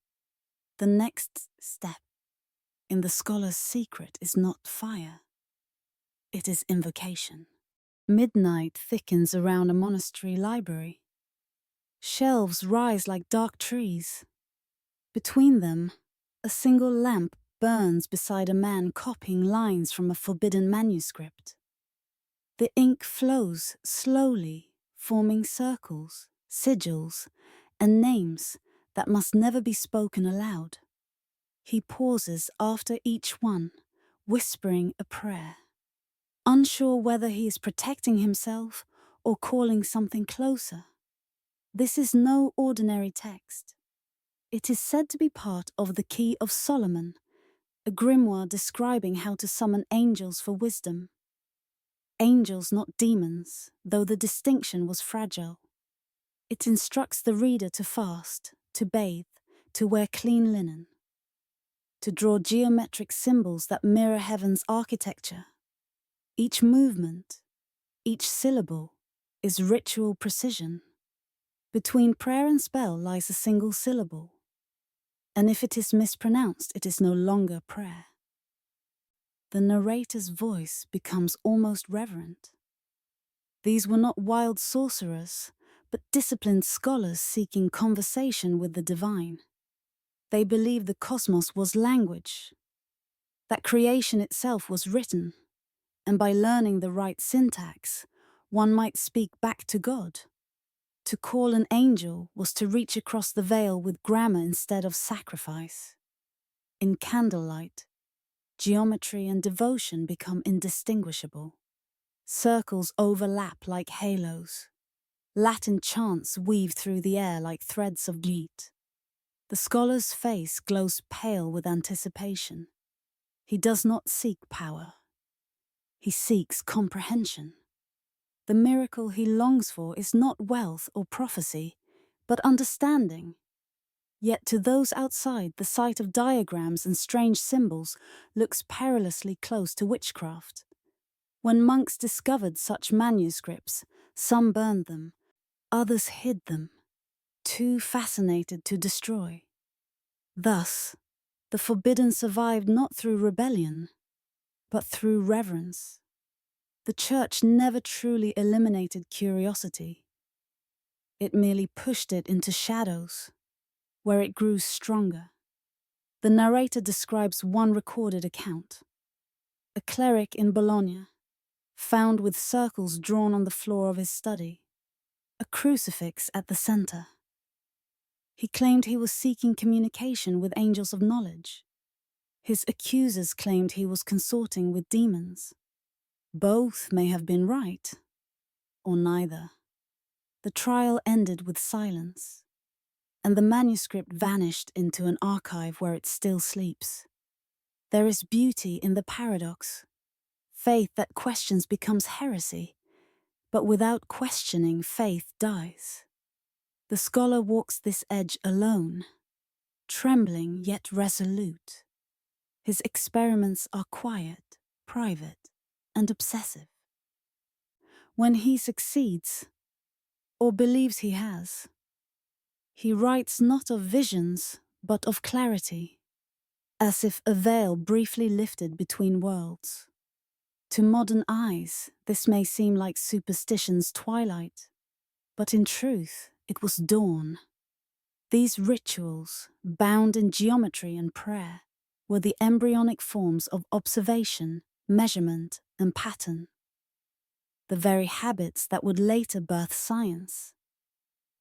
The next step in the scholar's secret is not fire. It is invocation. Midnight thickens around a monastery library. Shelves rise like dark trees. Between them, a single lamp burns beside a man copying lines from a forbidden manuscript. The ink flows slowly, forming circles, sigils, and names that must never be spoken aloud. He pauses after each one, whispering a prayer, unsure whether he is protecting himself or calling something closer. This is no ordinary text. It is said to be part of the Key of Solomon, a grimoire describing how to summon angels for wisdom. Angels, not demons, though the distinction was fragile. It instructs the reader to fast, to bathe, to wear clean linen, to draw geometric symbols that mirror heaven's architecture. Each movement, each syllable, is ritual precision. Between prayer and spell lies a single syllable, and if it is mispronounced, it is no longer prayer. The narrator's voice becomes almost reverent. These were not wild sorcerers, but disciplined scholars seeking conversation with the divine. They believed the cosmos was language, that creation itself was written, and by learning the right syntax, one might speak back to God. To call an angel was to reach across the veil with grammar instead of sacrifice. In candlelight, geometry and devotion become indistinguishable. Circles overlap like halos. Latin chants weave through the air like threads of jute. The scholar's face glows pale with anticipation. He does not seek power. He seeks comprehension. The miracle he longs for is not wealth or prophecy, but understanding. Yet to those outside, the sight of diagrams and strange symbols looks perilously close to witchcraft. When monks discovered such manuscripts, some burned them, others hid them, too fascinated to destroy. Thus, the forbidden survived not through rebellion, but through reverence. The Church never truly eliminated curiosity. It merely pushed it into shadows, where it grew stronger. The narrator describes one recorded account. A cleric in Bologna, found with circles drawn on the floor of his study, a crucifix at the center. He claimed he was seeking communication with angels of knowledge. His accusers claimed he was consorting with demons. Both may have been right, or neither. The trial ended with silence, and the manuscript vanished into an archive where it still sleeps. There is beauty in the paradox. Faith that questions becomes heresy, but without questioning, faith dies. The scholar walks this edge alone, trembling yet resolute. His experiments are quiet, private, and obsessive. When he succeeds, or believes he has, he writes not of visions, but of clarity, as if a veil briefly lifted between worlds. To modern eyes, this may seem like superstition's twilight, but in truth, it was dawn. These rituals, bound in geometry and prayer, were the embryonic forms of observation, measurement, and pattern. The very habits that would later birth science.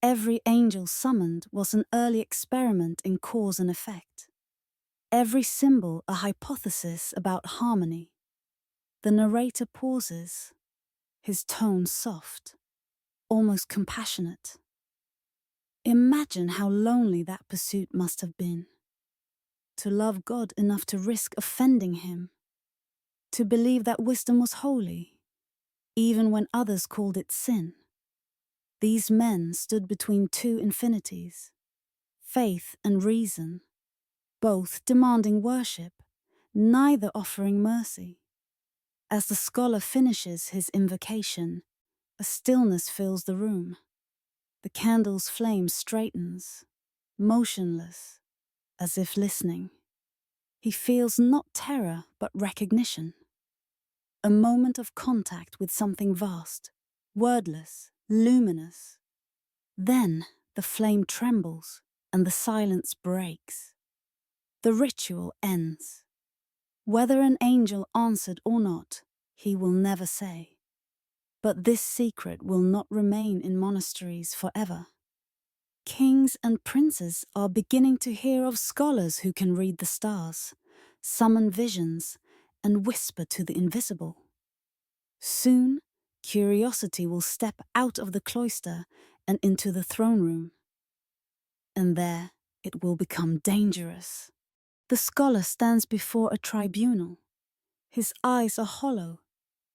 Every angel summoned was an early experiment in cause and effect. Every symbol a hypothesis about harmony. The narrator pauses, his tone soft, almost compassionate. Imagine how lonely that pursuit must have been. To love God enough to risk offending him. To believe that wisdom was holy, even when others called it sin. These men stood between two infinities, faith and reason, both demanding worship, neither offering mercy. As the scholar finishes his invocation, a stillness fills the room. The candle's flame straightens, motionless, as if listening. He feels not terror, but recognition. A moment of contact with something vast, wordless, luminous. Then the flame trembles and the silence breaks. The ritual ends. Whether an angel answered or not, he will never say. But this secret will not remain in monasteries forever. Kings and princes are beginning to hear of scholars who can read the stars, summon visions, and whisper to the invisible. Soon, curiosity will step out of the cloister and into the throne room. And there, it will become dangerous. The scholar stands before a tribunal. His eyes are hollow,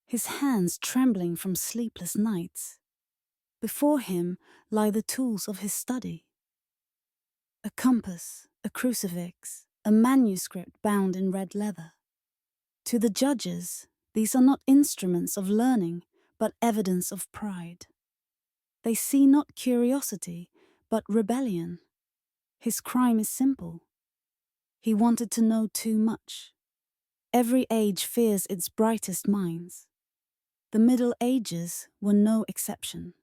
his hands trembling from sleepless nights. Before him lie the tools of his study: a compass, a crucifix, a manuscript bound in red leather. To the judges, these are not instruments of learning, but evidence of pride. They see not curiosity, but rebellion. His crime is simple. He wanted to know too much. Every age fears its brightest minds. The Middle Ages were no exception.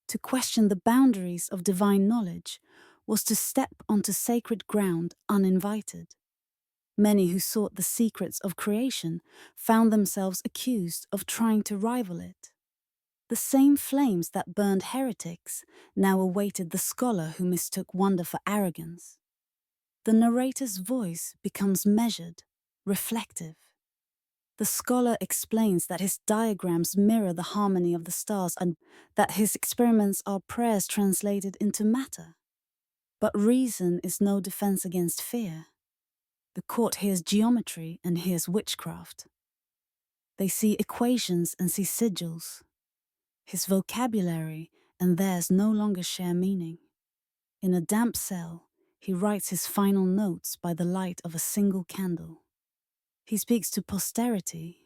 To question the boundaries of divine knowledge was to step onto sacred ground uninvited. Many who sought the secrets of creation found themselves accused of trying to rival it. The same flames that burned heretics now awaited the scholar who mistook wonder for arrogance. The narrator's voice becomes measured, reflective. The scholar explains that his diagrams mirror the harmony of the stars and that his experiments are prayers translated into matter. But reason is no defense against fear. The court hears geometry and hears witchcraft. They see equations and see sigils. His vocabulary and theirs no longer share meaning. In a damp cell, he writes his final notes by the light of a single candle. He speaks to posterity,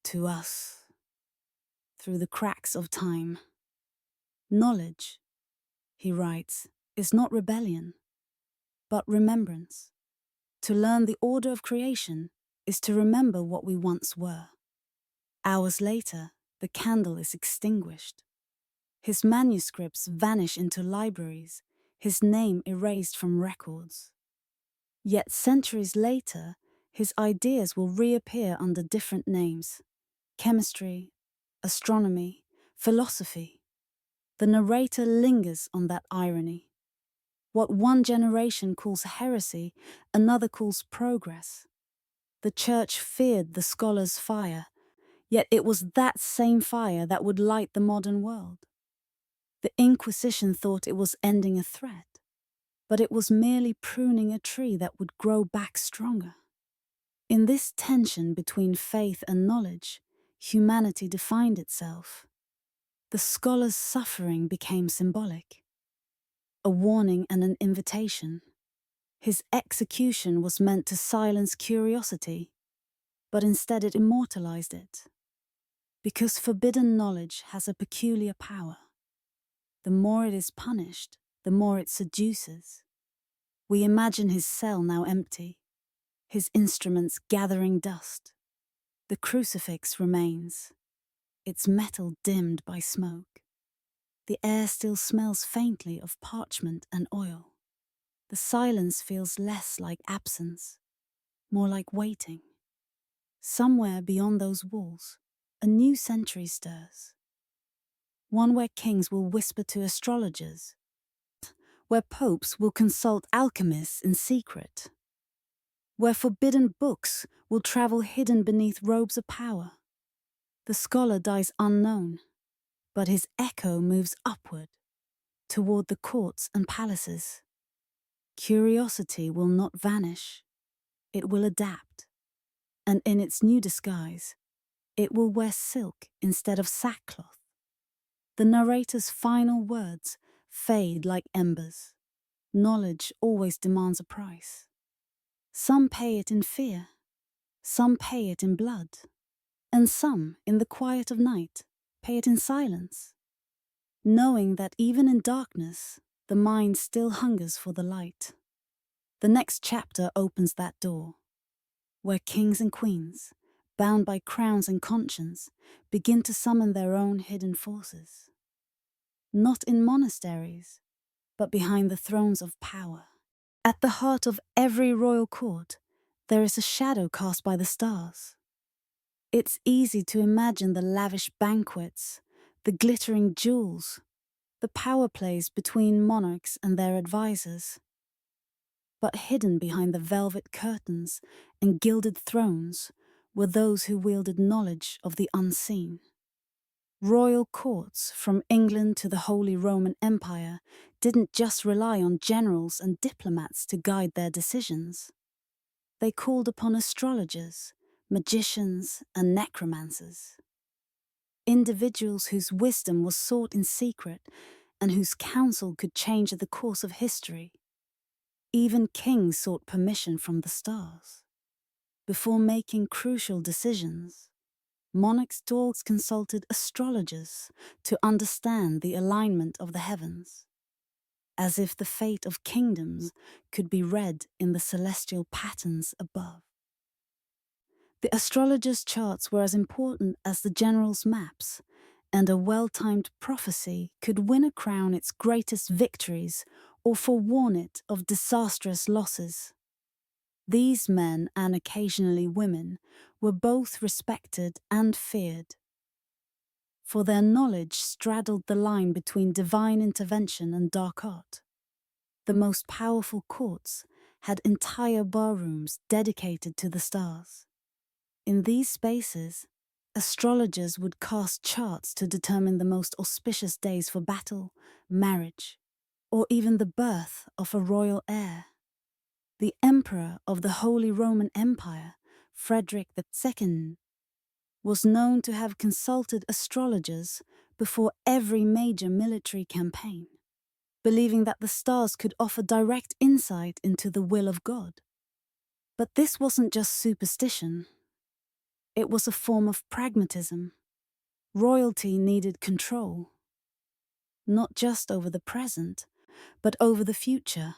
to us, through the cracks of time. Knowledge, he writes, is not rebellion, but remembrance. To learn the order of creation is to remember what we once were. Hours later, the candle is extinguished. His manuscripts vanish into libraries, his name erased from records. Yet centuries later, his ideas will reappear under different names: chemistry, astronomy, philosophy. The narrator lingers on that irony. What one generation calls heresy, another calls progress. The church feared the scholar's fire, yet it was that same fire that would light the modern world. The Inquisition thought it was ending a threat, but it was merely pruning a tree that would grow back stronger. In this tension between faith and knowledge, humanity defined itself. The scholar's suffering became symbolic, a warning and an invitation. His execution was meant to silence curiosity, but instead it immortalized it. Because forbidden knowledge has a peculiar power. The more it is punished, the more it seduces. We imagine his cell now empty, his instruments gathering dust. The crucifix remains, its metal dimmed by smoke. The air still smells faintly of parchment and oil. The silence feels less like absence, more like waiting. Somewhere beyond those walls, a new century stirs. One where kings will whisper to astrologers, where popes will consult alchemists in secret, where forbidden books will travel hidden beneath robes of power. The scholar dies unknown, but his echo moves upward, toward the courts and palaces. Curiosity will not vanish, it will adapt, and in its new disguise, it will wear silk instead of sackcloth. The narrator's final words fade like embers. Knowledge always demands a price. Some pay it in fear, some pay it in blood, and some, in the quiet of night, pay it in silence, knowing that even in darkness, the mind still hungers for the light. The next chapter opens that door, where kings and queens, bound by crowns and conscience, begin to summon their own hidden forces. Not in monasteries, but behind the thrones of power. At the heart of every royal court, there is a shadow cast by the stars. It's easy to imagine the lavish banquets, the glittering jewels, the power plays between monarchs and their advisors. But hidden behind the velvet curtains and gilded thrones were those who wielded knowledge of the unseen. Royal courts, from England to the Holy Roman Empire, didn't just rely on generals and diplomats to guide their decisions. They called upon astrologers, magicians, and necromancers. Individuals whose wisdom was sought in secret and whose counsel could change the course of history. Even kings sought permission from the stars. Before making crucial decisions, monarchs consulted astrologers to understand the alignment of the heavens, as if the fate of kingdoms could be read in the celestial patterns above. The astrologers' charts were as important as the generals' maps, and a well-timed prophecy could win a crown its greatest victories or forewarn it of disastrous losses. These men, and occasionally women, were both respected and feared, for their knowledge straddled the line between divine intervention and dark art. The most powerful courts had entire barrooms dedicated to the stars. In these spaces, astrologers would cast charts to determine the most auspicious days for battle, marriage, or even the birth of a royal heir. The emperor of the Holy Roman Empire, Frederick II, was known to have consulted astrologers before every major military campaign, believing that the stars could offer direct insight into the will of God. But this wasn't just superstition. It was a form of pragmatism. Royalty needed control, not just over the present, but over the future.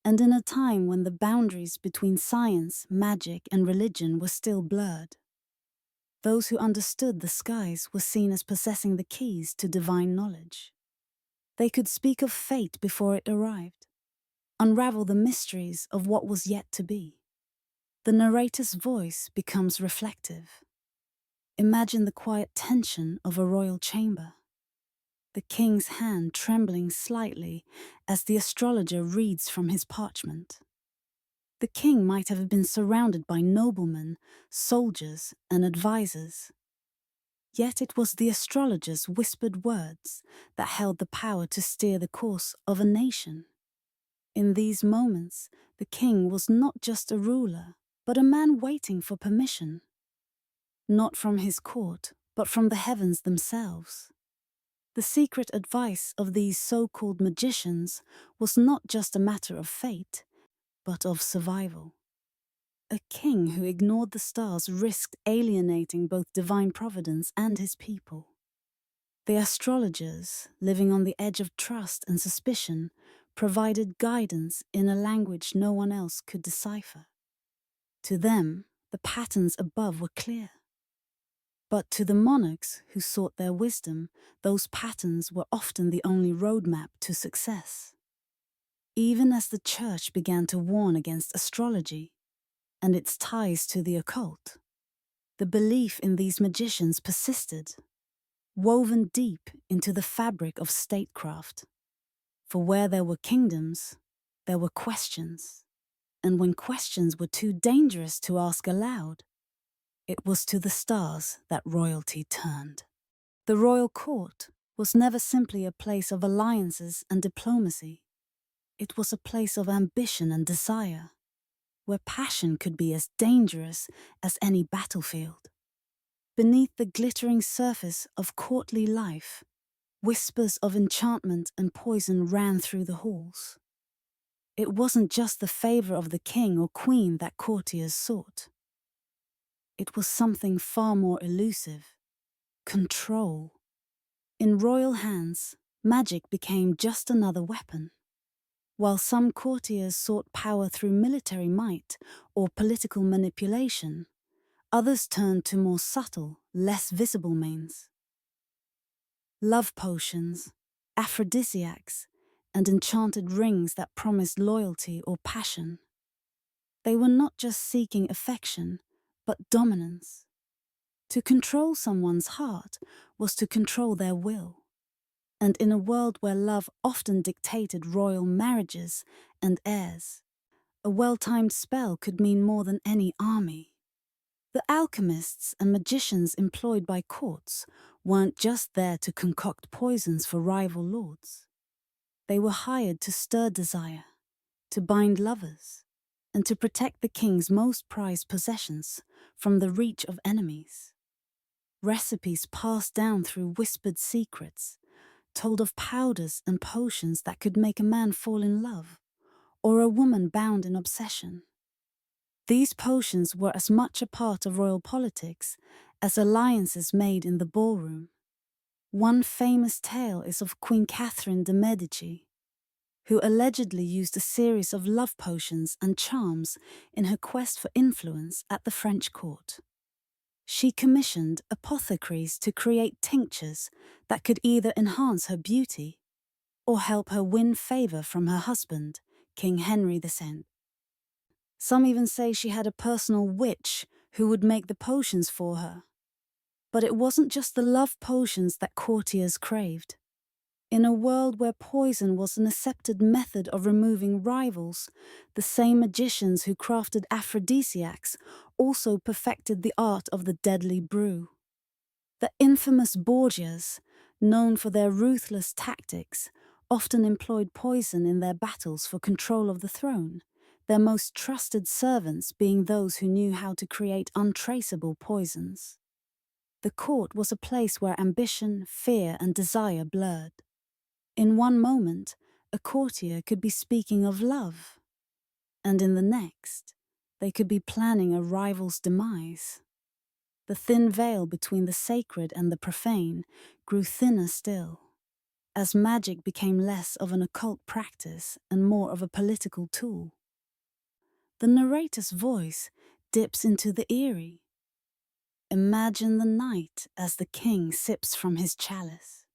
And in a time when the boundaries between science, magic, and religion were still blurred, those who understood the skies were seen as possessing the keys to divine knowledge. They could speak of fate before it arrived, unravel the mysteries of what was yet to be. The narrator's voice becomes reflective. Imagine the quiet tension of a royal chamber, the king's hand trembling slightly as the astrologer reads from his parchment. The king might have been surrounded by noblemen, soldiers, and advisors. Yet it was the astrologer's whispered words that held the power to steer the course of a nation. In these moments, the king was not just a ruler, but a man waiting for permission. Not from his court, but from the heavens themselves. The secret advice of these so-called magicians was not just a matter of fate, but of survival. A king who ignored the stars risked alienating both divine providence and his people. The astrologers, living on the edge of trust and suspicion, provided guidance in a language no one else could decipher. To them, the patterns above were clear. But to the monarchs who sought their wisdom, those patterns were often the only roadmap to success. Even as the church began to warn against astrology and its ties to the occult, the belief in these magicians persisted, woven deep into the fabric of statecraft. For where there were kingdoms, there were questions, and when questions were too dangerous to ask aloud, it was to the stars that royalty turned. The royal court was never simply a place of alliances and diplomacy. It was a place of ambition and desire, where passion could be as dangerous as any battlefield. Beneath the glittering surface of courtly life, whispers of enchantment and poison ran through the halls. It wasn't just the favor of the king or queen that courtiers sought. It was something far more elusive: control. In royal hands, magic became just another weapon. While some courtiers sought power through military might or political manipulation, others turned to more subtle, less visible means. Love potions, aphrodisiacs, and enchanted rings that promised loyalty or passion. They were not just seeking affection, but dominance. To control someone's heart was to control their will. And in a world where love often dictated royal marriages and heirs, a well-timed spell could mean more than any army. The alchemists and magicians employed by courts weren't just there to concoct poisons for rival lords. They were hired to stir desire, to bind lovers, and to protect the king's most prized possessions from the reach of enemies. Recipes passed down through whispered secrets told of powders and potions that could make a man fall in love, or a woman bound in obsession. These potions were as much a part of royal politics as alliances made in the ballroom. One famous tale is of Queen Catherine de' Medici, who allegedly used a series of love potions and charms in her quest for influence at the French court. She commissioned apothecaries to create tinctures that could either enhance her beauty or help her win favor from her husband, King Henry II. Some even say she had a personal witch who would make the potions for her. But it wasn't just the love potions that courtiers craved. In a world where poison was an accepted method of removing rivals, the same magicians who crafted aphrodisiacs also perfected the art of the deadly brew. The infamous Borgias, known for their ruthless tactics, often employed poison in their battles for control of the throne, their most trusted servants being those who knew how to create untraceable poisons. The court was a place where ambition, fear, and desire blurred. In one moment, a courtier could be speaking of love, and in the next, they could be planning a rival's demise. The thin veil between the sacred and the profane grew thinner still, as magic became less of an occult practice and more of a political tool. The narrator's voice dips into the eerie. Imagine the night as the king sips from his chalice,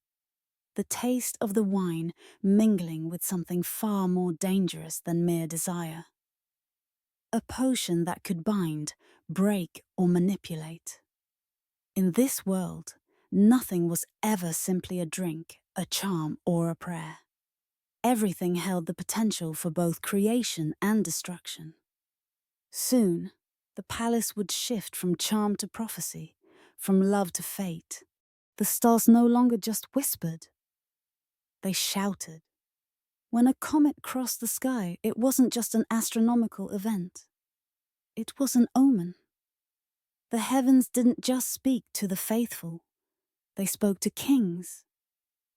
the taste of the wine mingling with something far more dangerous than mere desire. A potion that could bind, break, or manipulate. In this world, nothing was ever simply a drink, a charm, or a prayer. Everything held the potential for both creation and destruction. Soon, the palace would shift from charm to prophecy, from love to fate. The stars no longer just whispered. They shouted. When a comet crossed the sky, it wasn't just an astronomical event. It was an omen. The heavens didn't just speak to the faithful. They spoke to kings.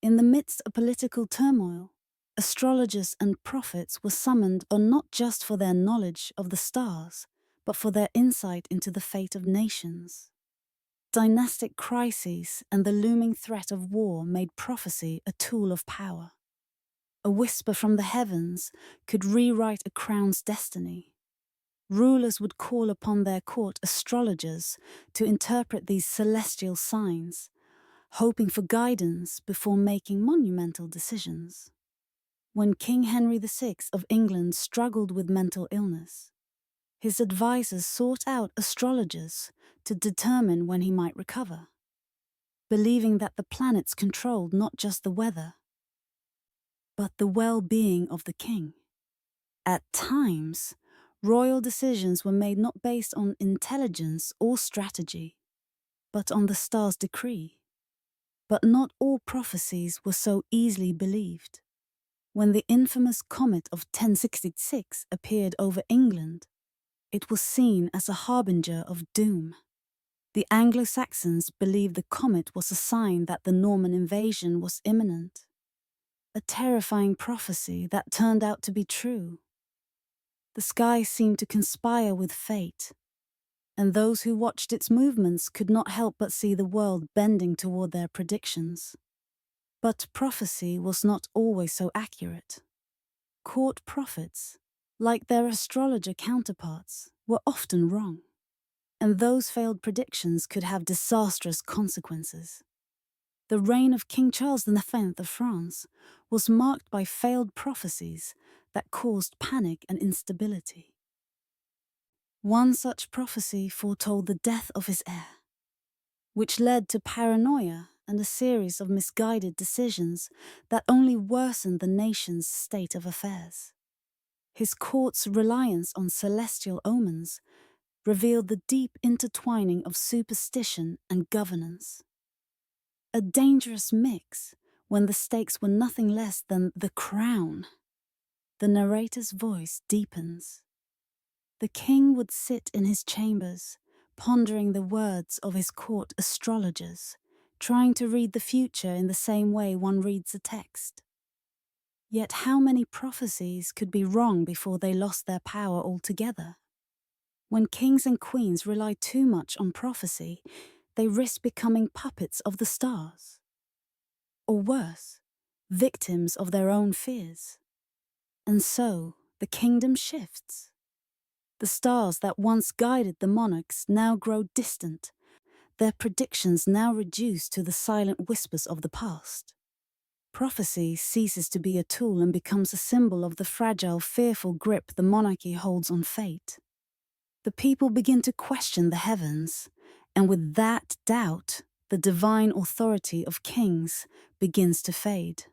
In the midst of political turmoil, astrologers and prophets were summoned not just for their knowledge of the stars, but for their insight into the fate of nations. Dynastic crises and the looming threat of war made prophecy a tool of power. A whisper from the heavens could rewrite a crown's destiny. Rulers would call upon their court astrologers to interpret these celestial signs, hoping for guidance before making monumental decisions. When King Henry VI of England struggled with mental illness, his advisors sought out astrologers to determine when he might recover, believing that the planets controlled not just the weather, but the well-being of the king. At times, royal decisions were made not based on intelligence or strategy, but on the star's decree. But not all prophecies were so easily believed. When the infamous comet of 1066 appeared over England, it was seen as a harbinger of doom. The Anglo-Saxons believed the comet was a sign that the Norman invasion was imminent. A terrifying prophecy that turned out to be true. The sky seemed to conspire with fate, and those who watched its movements could not help but see the world bending toward their predictions. But prophecy was not always so accurate. Court prophets, like their astrologer counterparts, were often wrong, and those failed predictions could have disastrous consequences. The reign of King Charles V of France was marked by failed prophecies that caused panic and instability. One such prophecy foretold the death of his heir, which led to paranoia and a series of misguided decisions that only worsened the nation's state of affairs. His court's reliance on celestial omens revealed the deep intertwining of superstition and governance. A dangerous mix when the stakes were nothing less than the crown. The narrator's voice deepens. The king would sit in his chambers, pondering the words of his court astrologers, trying to read the future in the same way one reads a text. Yet how many prophecies could be wrong before they lost their power altogether? When kings and queens rely too much on prophecy, they risk becoming puppets of the stars. Or worse, victims of their own fears. And so, the kingdom shifts. The stars that once guided the monarchs now grow distant, their predictions now reduced to the silent whispers of the past. Prophecy ceases to be a tool and becomes a symbol of the fragile, fearful grip the monarchy holds on fate. The people begin to question the heavens, and with that doubt, the divine authority of kings begins to fade.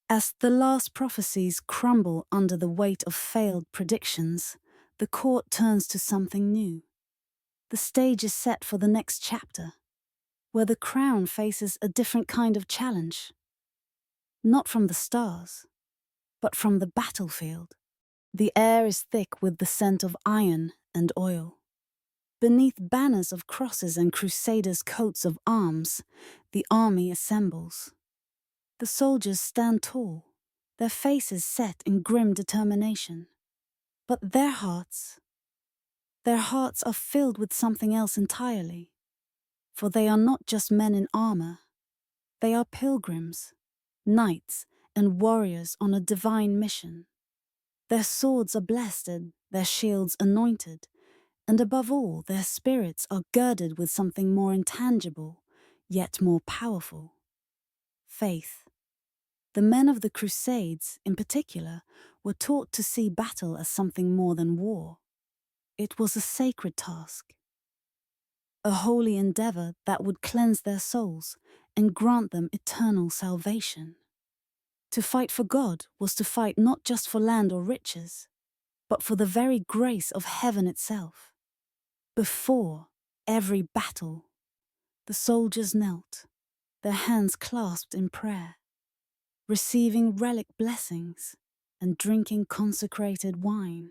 As the last prophecies crumble under the weight of failed predictions, the court turns to something new. The stage is set for the next chapter, where the crown faces a different kind of challenge. Not from the stars, but from the battlefield. The air is thick with the scent of iron and oil. Beneath banners of crosses and crusaders' coats of arms, the army assembles. The soldiers stand tall, their faces set in grim determination. But their hearts are filled with something else entirely. For they are not just men in armor. They are pilgrims, knights, and warriors on a divine mission. Their swords are blessed, their shields anointed, and above all, their spirits are girded with something more intangible, yet more powerful: faith. The men of the Crusades, in particular, were taught to see battle as something more than war. It was a sacred task, a holy endeavor that would cleanse their souls and grant them eternal salvation. To fight for God was to fight not just for land or riches, but for the very grace of heaven itself. Before every battle, the soldiers knelt, their hands clasped in prayer, receiving relic blessings and drinking consecrated wine.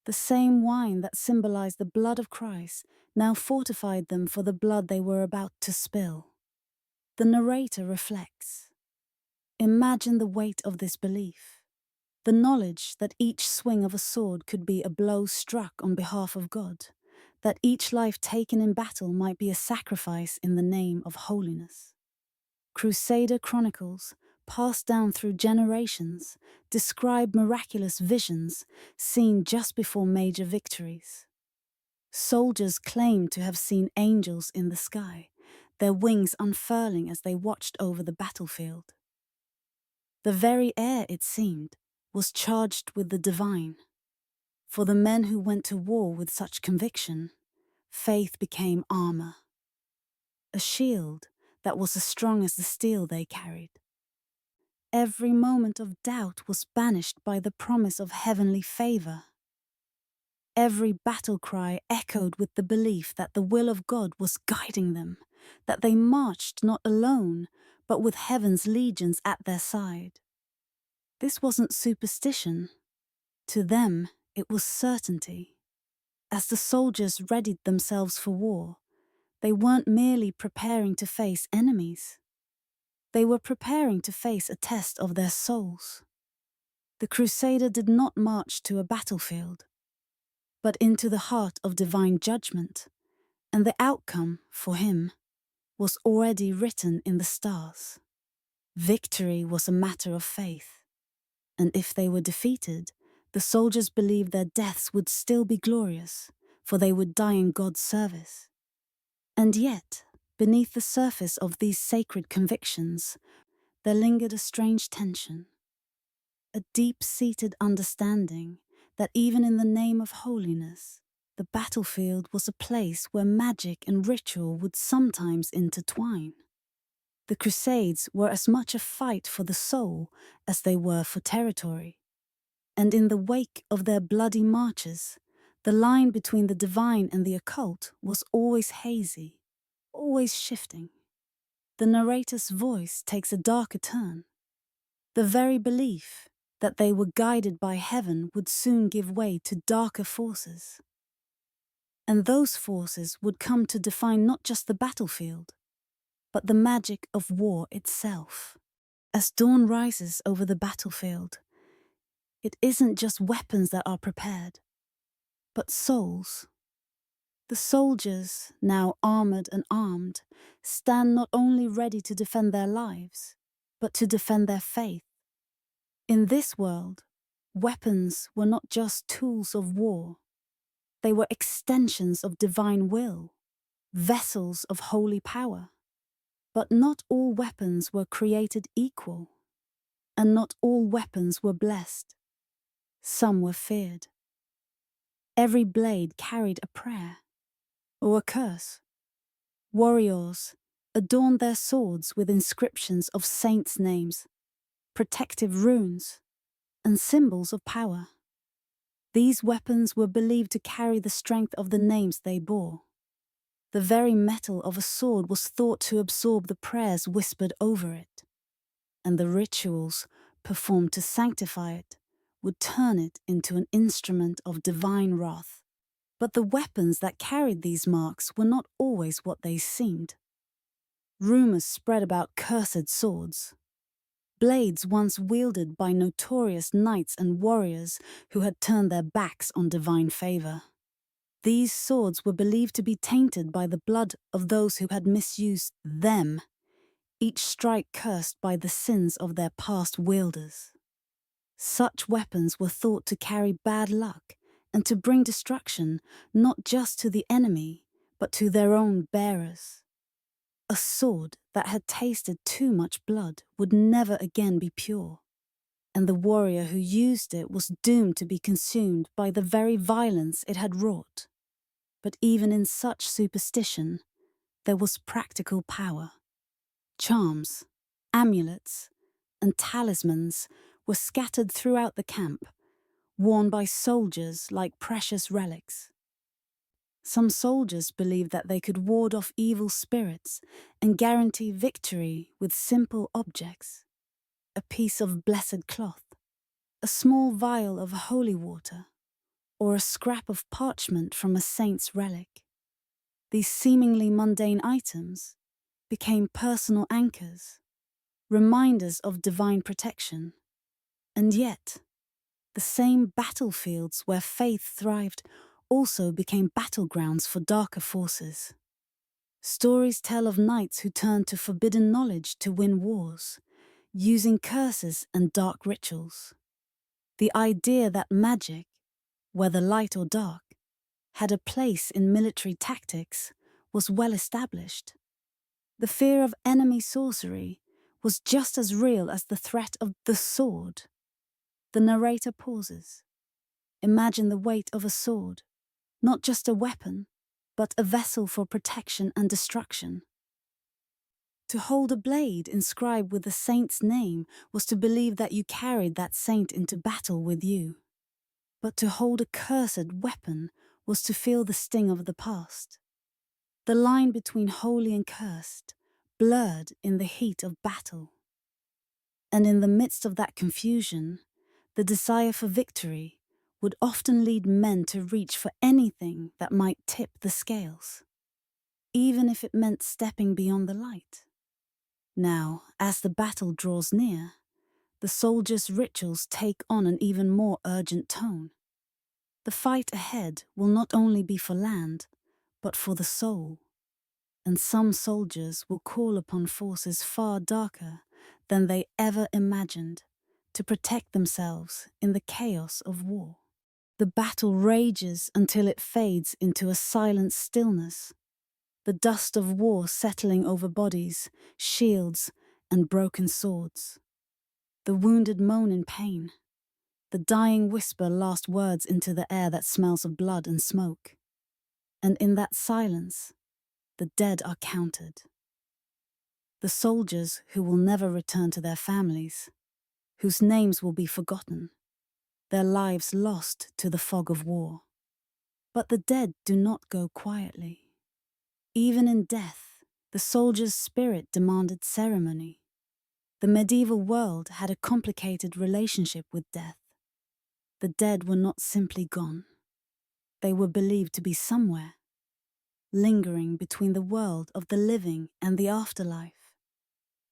The same wine that symbolized the blood of Christ now fortified them for the blood they were about to spill. The narrator reflects. Imagine the weight of this belief, the knowledge that each swing of a sword could be a blow struck on behalf of God, that each life taken in battle might be a sacrifice in the name of holiness. Crusader chronicles, passed down through generations, describe miraculous visions seen just before major victories. Soldiers claim to have seen angels in the sky, their wings unfurling as they watched over the battlefield. The very air, it seemed, was charged with the divine. For the men who went to war with such conviction, faith became armor, a shield that was as strong as the steel they carried. Every moment of doubt was banished by the promise of heavenly favor. Every battle cry echoed with the belief that the will of God was guiding them, that they marched not alone, but with heaven's legions at their side. This wasn't superstition. To them, it was certainty. As the soldiers readied themselves for war, they weren't merely preparing to face enemies. They were preparing to face a test of their souls. The crusader did not march to a battlefield, but into the heart of divine judgment, and the outcome, for him, was already written in the stars. Victory was a matter of faith, and if they were defeated, the soldiers believed their deaths would still be glorious, for they would die in God's service. And yet, beneath the surface of these sacred convictions, there lingered a strange tension, a deep-seated understanding that even in the name of holiness, the battlefield was a place where magic and ritual would sometimes intertwine. The Crusades were as much a fight for the soul as they were for territory. And in the wake of their bloody marches, the line between the divine and the occult was always hazy, always shifting. The narrator's voice takes a darker turn. The very belief that they were guided by heaven would soon give way to darker forces. And those forces would come to define not just the battlefield, but the magic of war itself. As dawn rises over the battlefield, it isn't just weapons that are prepared, but souls. The soldiers, now armored and armed, stand not only ready to defend their lives, but to defend their faith. In this world, weapons were not just tools of war. They were extensions of divine will, vessels of holy power. But not all weapons were created equal, and not all weapons were blessed. Some were feared. Every blade carried a prayer or a curse. Warriors adorned their swords with inscriptions of saints' names, protective runes, and symbols of power. These weapons were believed to carry the strength of the names they bore. The very metal of a sword was thought to absorb the prayers whispered over it, and the rituals performed to sanctify it would turn it into an instrument of divine wrath. But the weapons that carried these marks were not always what they seemed. Rumors spread about cursed swords, blades once wielded by notorious knights and warriors who had turned their backs on divine favor. These swords were believed to be tainted by the blood of those who had misused them, each strike cursed by the sins of their past wielders. Such weapons were thought to carry bad luck and to bring destruction not just to the enemy, but to their own bearers. A sword that had tasted too much blood would never again be pure, and the warrior who used it was doomed to be consumed by the very violence it had wrought. But even in such superstition, there was practical power. Charms, amulets, and talismans were scattered throughout the camp, worn by soldiers like precious relics. Some soldiers believed that they could ward off evil spirits and guarantee victory with simple objects: a piece of blessed cloth, a small vial of holy water, or a scrap of parchment from a saint's relic. These seemingly mundane items became personal anchors, reminders of divine protection. And yet, the same battlefields where faith thrived also became battlegrounds for darker forces. Stories tell of knights who turned to forbidden knowledge to win wars, using curses and dark rituals. The idea that magic, whether light or dark, had a place in military tactics was well established. The fear of enemy sorcery was just as real as the threat of the sword. The narrator pauses. Imagine the weight of a sword, not just a weapon, but a vessel for protection and destruction. To hold a blade inscribed with a saint's name was to believe that you carried that saint into battle with you. But to hold a cursed weapon was to feel the sting of the past. The line between holy and cursed blurred in the heat of battle. And in the midst of that confusion, the desire for victory would often lead men to reach for anything that might tip the scales, even if it meant stepping beyond the light. Now, as the battle draws near, the soldiers' rituals take on an even more urgent tone. The fight ahead will not only be for land, but for the soul. And some soldiers will call upon forces far darker than they ever imagined to protect themselves in the chaos of war. The battle rages until it fades into a silent stillness, the dust of war settling over bodies, shields, and broken swords. The wounded moan in pain. The dying whisper last words into the air that smells of blood and smoke. And in that silence, the dead are counted. the soldiers who will never return to their families, whose names will be forgotten, their lives lost to the fog of war. But the dead do not go quietly. Even in death, the soldier's spirit demanded ceremony. The medieval world had a complicated relationship with death. The dead were not simply gone. They were believed to be somewhere, lingering between the world of the living and the afterlife.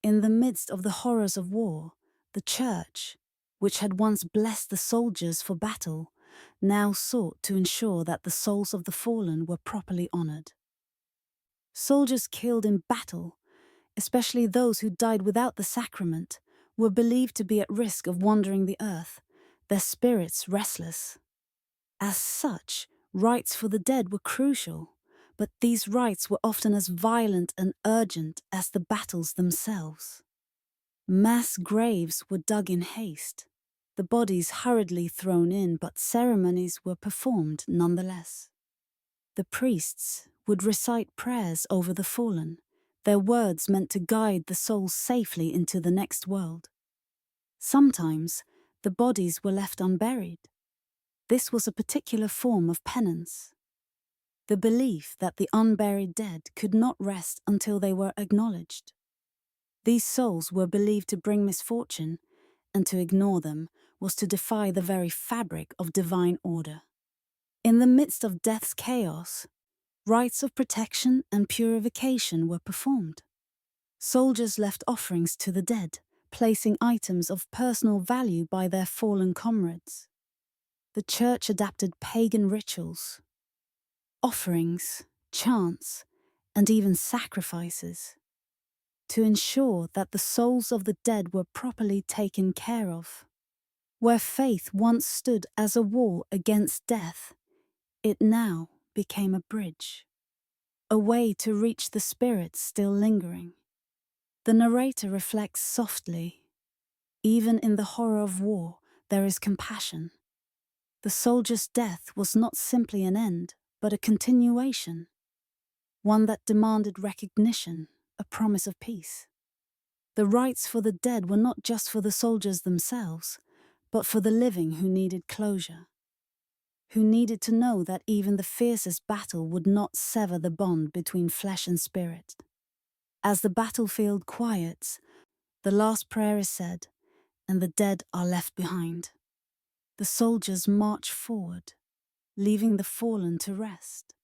In the midst of the horrors of war, the church, which had once blessed the soldiers for battle, now sought to ensure that the souls of the fallen were properly honored. Soldiers killed in battle, especially those who died without the sacrament, were believed to be at risk of wandering the earth, their spirits restless. As such, rites for the dead were crucial, but these rites were often as violent and urgent as the battles themselves. Mass graves were dug in haste, the bodies hurriedly thrown in, but ceremonies were performed nonetheless. The priests would recite prayers over the fallen, their words meant to guide the souls safely into the next world. Sometimes, the bodies were left unburied. This was a particular form of penance. The belief that the unburied dead could not rest until they were acknowledged. These souls were believed to bring misfortune, and to ignore them was to defy the very fabric of divine order. In the midst of death's chaos, rites of protection and purification were performed. Soldiers left offerings to the dead, placing items of personal value by their fallen comrades. The church adapted pagan rituals, offerings, chants, and even sacrifices, to ensure that the souls of the dead were properly taken care of. Where faith once stood as a wall against death, it now became a bridge, a way to reach the spirits still lingering. The narrator reflects softly. Even in the horror of war, there is compassion. The soldier's death was not simply an end, but a continuation, one that demanded recognition, a promise of peace. The rites for the dead were not just for the soldiers themselves, but for the living who needed closure, who needed to know that even the fiercest battle would not sever the bond between flesh and spirit. As the battlefield quiets, the last prayer is said, and the dead are left behind. The soldiers march forward, leaving the fallen to rest.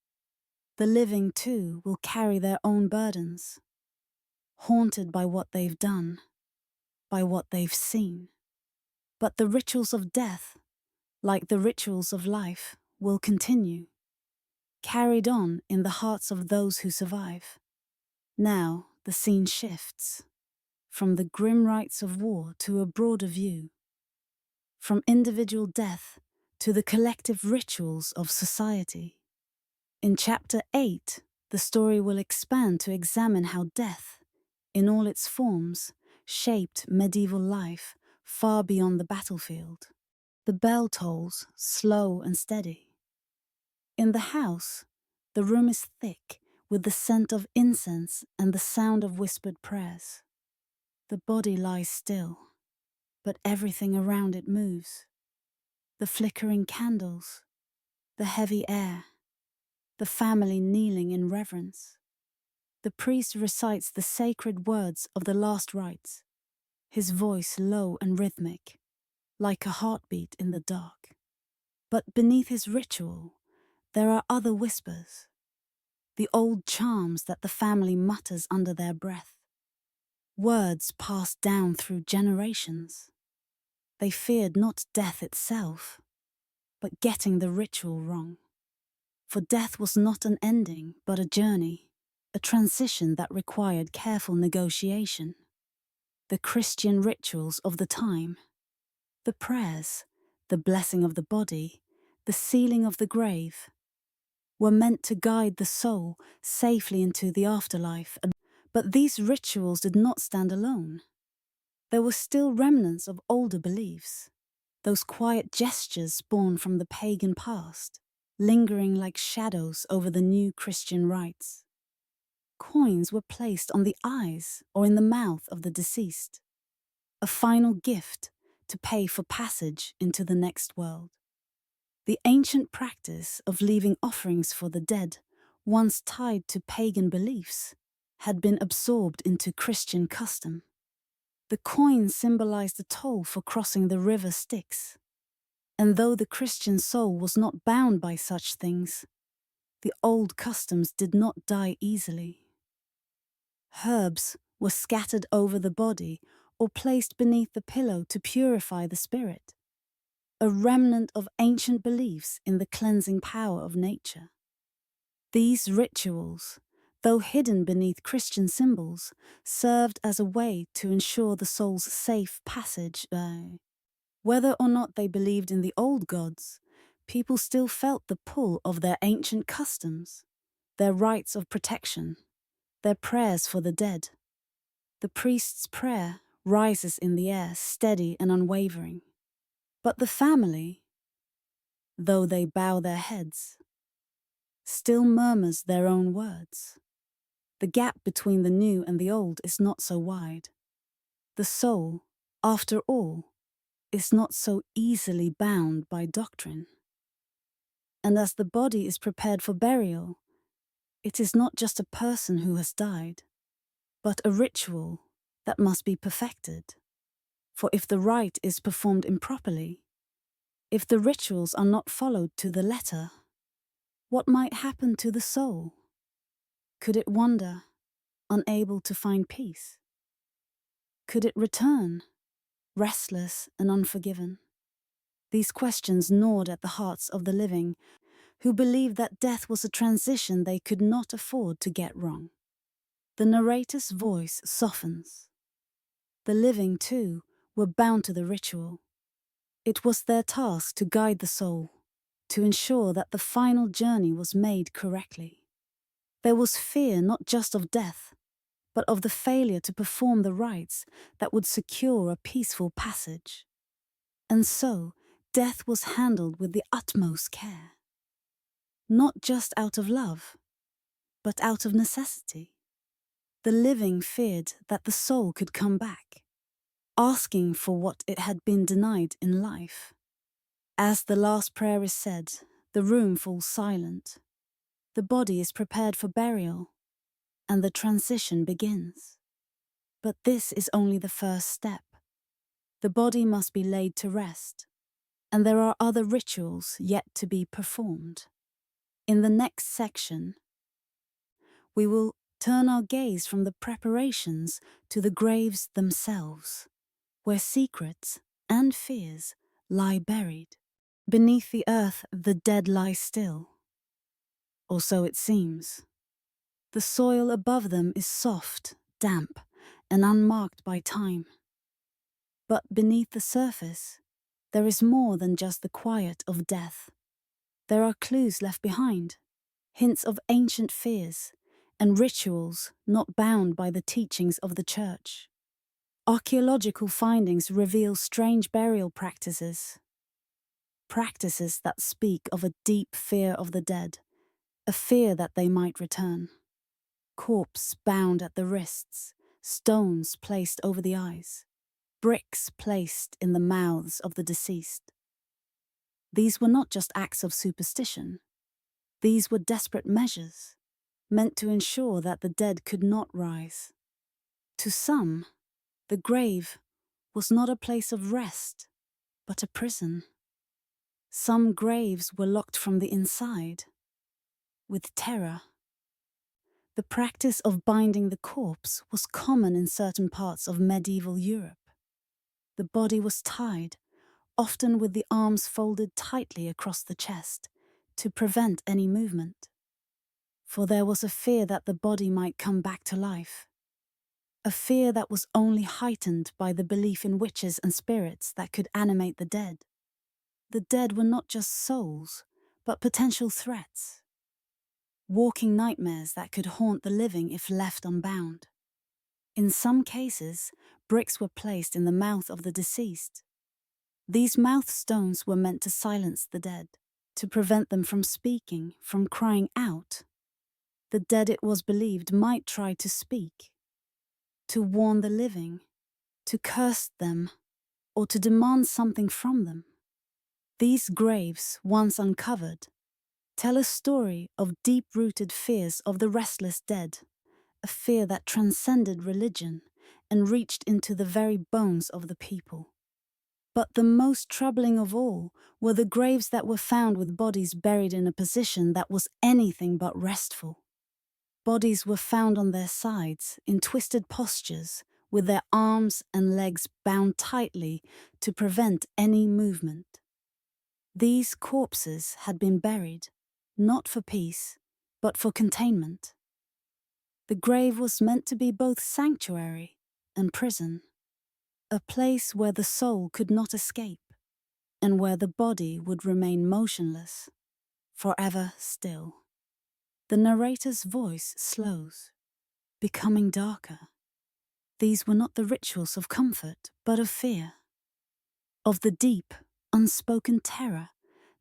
The living, too, will carry their own burdens, haunted by what they've done, by what they've seen. But the rituals of death, like the rituals of life, will continue, carried on in the hearts of those who survive. Now the scene shifts, from the grim rites of war to a broader view, from individual death to the collective rituals of society. In Chapter 8, the story will expand to examine how death, in all its forms, shaped medieval life far beyond the battlefield. The bell tolls, slow and steady. In the house, the room is thick with the scent of incense and the sound of whispered prayers. The body lies still, but everything around it moves. The flickering candles, the heavy air, the family kneeling in reverence. The priest recites the sacred words of the last rites, his voice low and rhythmic, like a heartbeat in the dark. But beneath his ritual, there are other whispers, the old charms that the family mutters under their breath, words passed down through generations. They feared not death itself, but getting the ritual wrong. For death was not an ending, but a journey, a transition that required careful negotiation. The Christian rituals of the time, the prayers, the blessing of the body, the sealing of the grave, were meant to guide the soul safely into the afterlife. But these rituals did not stand alone. There were still remnants of older beliefs, those quiet gestures born from the pagan past, lingering like shadows over the new Christian rites. coins were placed on the eyes or in the mouth of the deceased, a final gift to pay for passage into the next world. The ancient practice of leaving offerings for the dead, once tied to pagan beliefs, had been absorbed into Christian custom. The coin symbolized a toll for crossing the river Styx, and though the Christian soul was not bound by such things, the old customs did not die easily. Herbs were scattered over the body or placed beneath the pillow to purify the spirit, a remnant of ancient beliefs in the cleansing power of nature. These rituals, though hidden beneath Christian symbols, served as a way to ensure the soul's safe passage. Whether or not they believed in the old gods, people still felt the pull of their ancient customs, their rites of protection, their prayers for the dead. The priest's prayer rises in the air, steady and unwavering. But the family, though they bow their heads, still murmurs their own words. The gap between the new and the old is not so wide. The soul, after all, is not so easily bound by doctrine. And as the body is prepared for burial, it is not just a person who has died, but a ritual that must be perfected. For if the rite is performed improperly, if the rituals are not followed to the letter, what might happen to the soul? Could it wander, unable to find peace? Could it return, restless and unforgiven? These questions gnawed at the hearts of the living, who believed that death was a transition they could not afford to get wrong. The narrator's voice softens. The living, too, were bound to the ritual. It was their task to guide the soul, to ensure that the final journey was made correctly. There was fear not just of death, but of the failure to perform the rites that would secure a peaceful passage. And so, death was handled with the utmost care. Not just out of love, but out of necessity. The living feared that the soul could come back, asking for what it had been denied in life. As the last prayer is said, the room falls silent. The body is prepared for burial, and the transition begins. But this is only the first step. The body must be laid to rest, and there are other rituals yet to be performed. In the next section, we will turn our gaze from the preparations to the graves themselves, where secrets and fears lie buried. Beneath the earth, the dead lie still. Or so it seems. The soil above them is soft, damp, and unmarked by time. But beneath the surface, there is more than just the quiet of death. There are clues left behind, hints of ancient fears, and rituals not bound by the teachings of the church. Archaeological findings reveal strange burial practices that speak of a deep fear of the dead, a fear that they might return. Corpse bound at the wrists, stones placed over the eyes, bricks placed in the mouths of the deceased. These were not just acts of superstition. These were desperate measures, meant to ensure that the dead could not rise. To some, the grave was not a place of rest, but a prison. Some graves were locked from the inside, with terror. The practice of binding the corpse was common in certain parts of medieval Europe. The body was tied, often with the arms folded tightly across the chest, to prevent any movement. For there was a fear that the body might come back to life. A fear that was only heightened by the belief in witches and spirits that could animate the dead. The dead were not just souls, but potential threats. Walking nightmares that could haunt the living if left unbound. In some cases, bricks were placed in the mouth of the deceased. These mouth stones were meant to silence the dead, to prevent them from speaking, from crying out. The dead, it was believed, might try to speak, to warn the living, to curse them, or to demand something from them. These graves, once uncovered, tell a story of deep-rooted fears of the restless dead, a fear that transcended religion and reached into the very bones of the people. But the most troubling of all were the graves that were found with bodies buried in a position that was anything but restful. Bodies were found on their sides, in twisted postures, with their arms and legs bound tightly to prevent any movement. These corpses had been buried, not for peace, but for containment. The grave was meant to be both sanctuary and prison, a place where the soul could not escape, and where the body would remain motionless, forever still. The narrator's voice slows, becoming darker. These were not the rituals of comfort, but of fear, of the deep, unspoken terror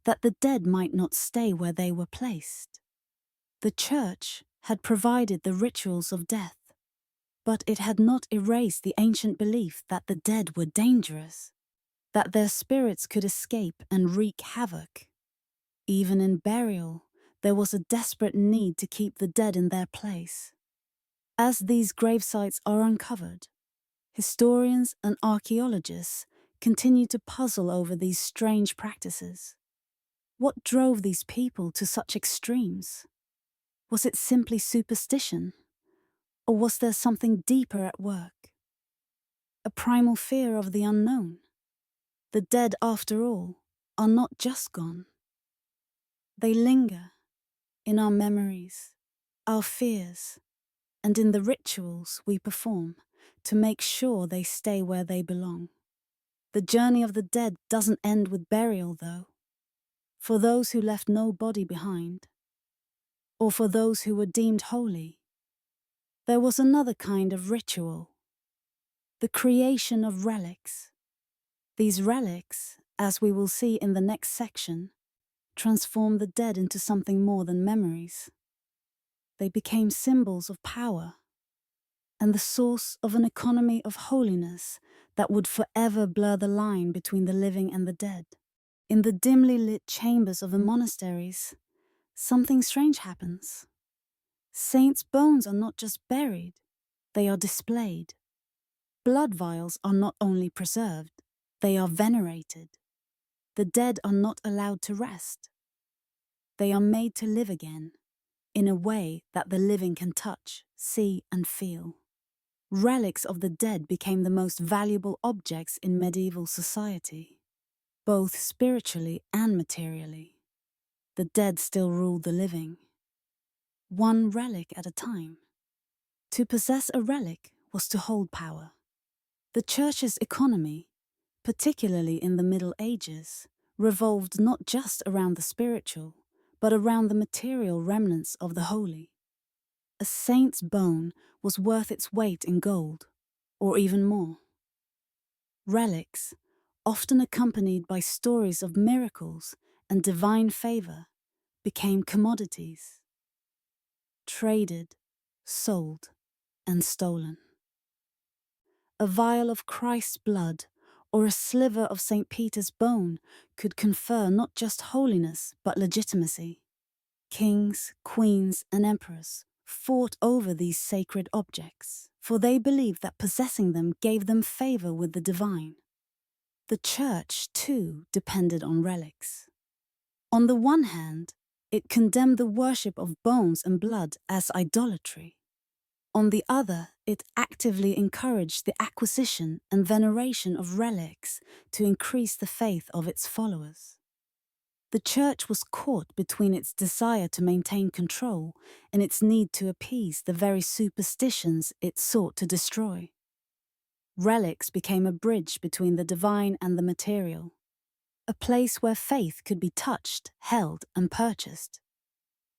that the dead might not stay where they were placed. The church had provided the rituals of death, but it had not erased the ancient belief that the dead were dangerous, that their spirits could escape and wreak havoc. Even in burial, there was a desperate need to keep the dead in their place. As these gravesites are uncovered, historians and archaeologists continue to puzzle over these strange practices. What drove these people to such extremes? Was it simply superstition? Or was there something deeper at work? A primal fear of the unknown? The dead, after all, are not just gone. They linger in our memories, our fears, and in the rituals we perform to make sure they stay where they belong. The journey of the dead doesn't end with burial, though. For those who left no body behind, or for those who were deemed holy, there was another kind of ritual, the creation of relics. These relics, as we will see in the next section, transform the dead into something more than memories. They became symbols of power and the source of an economy of holiness that would forever blur the line between the living and the dead. In the dimly lit chambers of the monasteries, something strange happens. Saints' bones are not just buried, they are displayed. Blood vials are not only preserved, they are venerated. The dead are not allowed to rest. They are made to live again, in a way that the living can touch, see, and feel. Relics of the dead became the most valuable objects in medieval society, both spiritually and materially. The dead still ruled the living, one relic at a time. To possess a relic was to hold power. The church's economy, particularly in the Middle Ages, revolved not just around the spiritual, but around the material remnants of the holy. A saint's bone was worth its weight in gold, or even more. Relics, often accompanied by stories of miracles and divine favor, became commodities. Traded, sold, and stolen. A vial of Christ's blood or a sliver of St. Peter's bone could confer not just holiness but legitimacy. Kings, queens, and emperors fought over these sacred objects, for they believed that possessing them gave them favor with the divine. The church, too, depended on relics. On the one hand, it condemned the worship of bones and blood as idolatry. On the other, it actively encouraged the acquisition and veneration of relics to increase the faith of its followers. The church was caught between its desire to maintain control and its need to appease the very superstitions it sought to destroy. Relics became a bridge between the divine and the material, a place where faith could be touched, held, and purchased.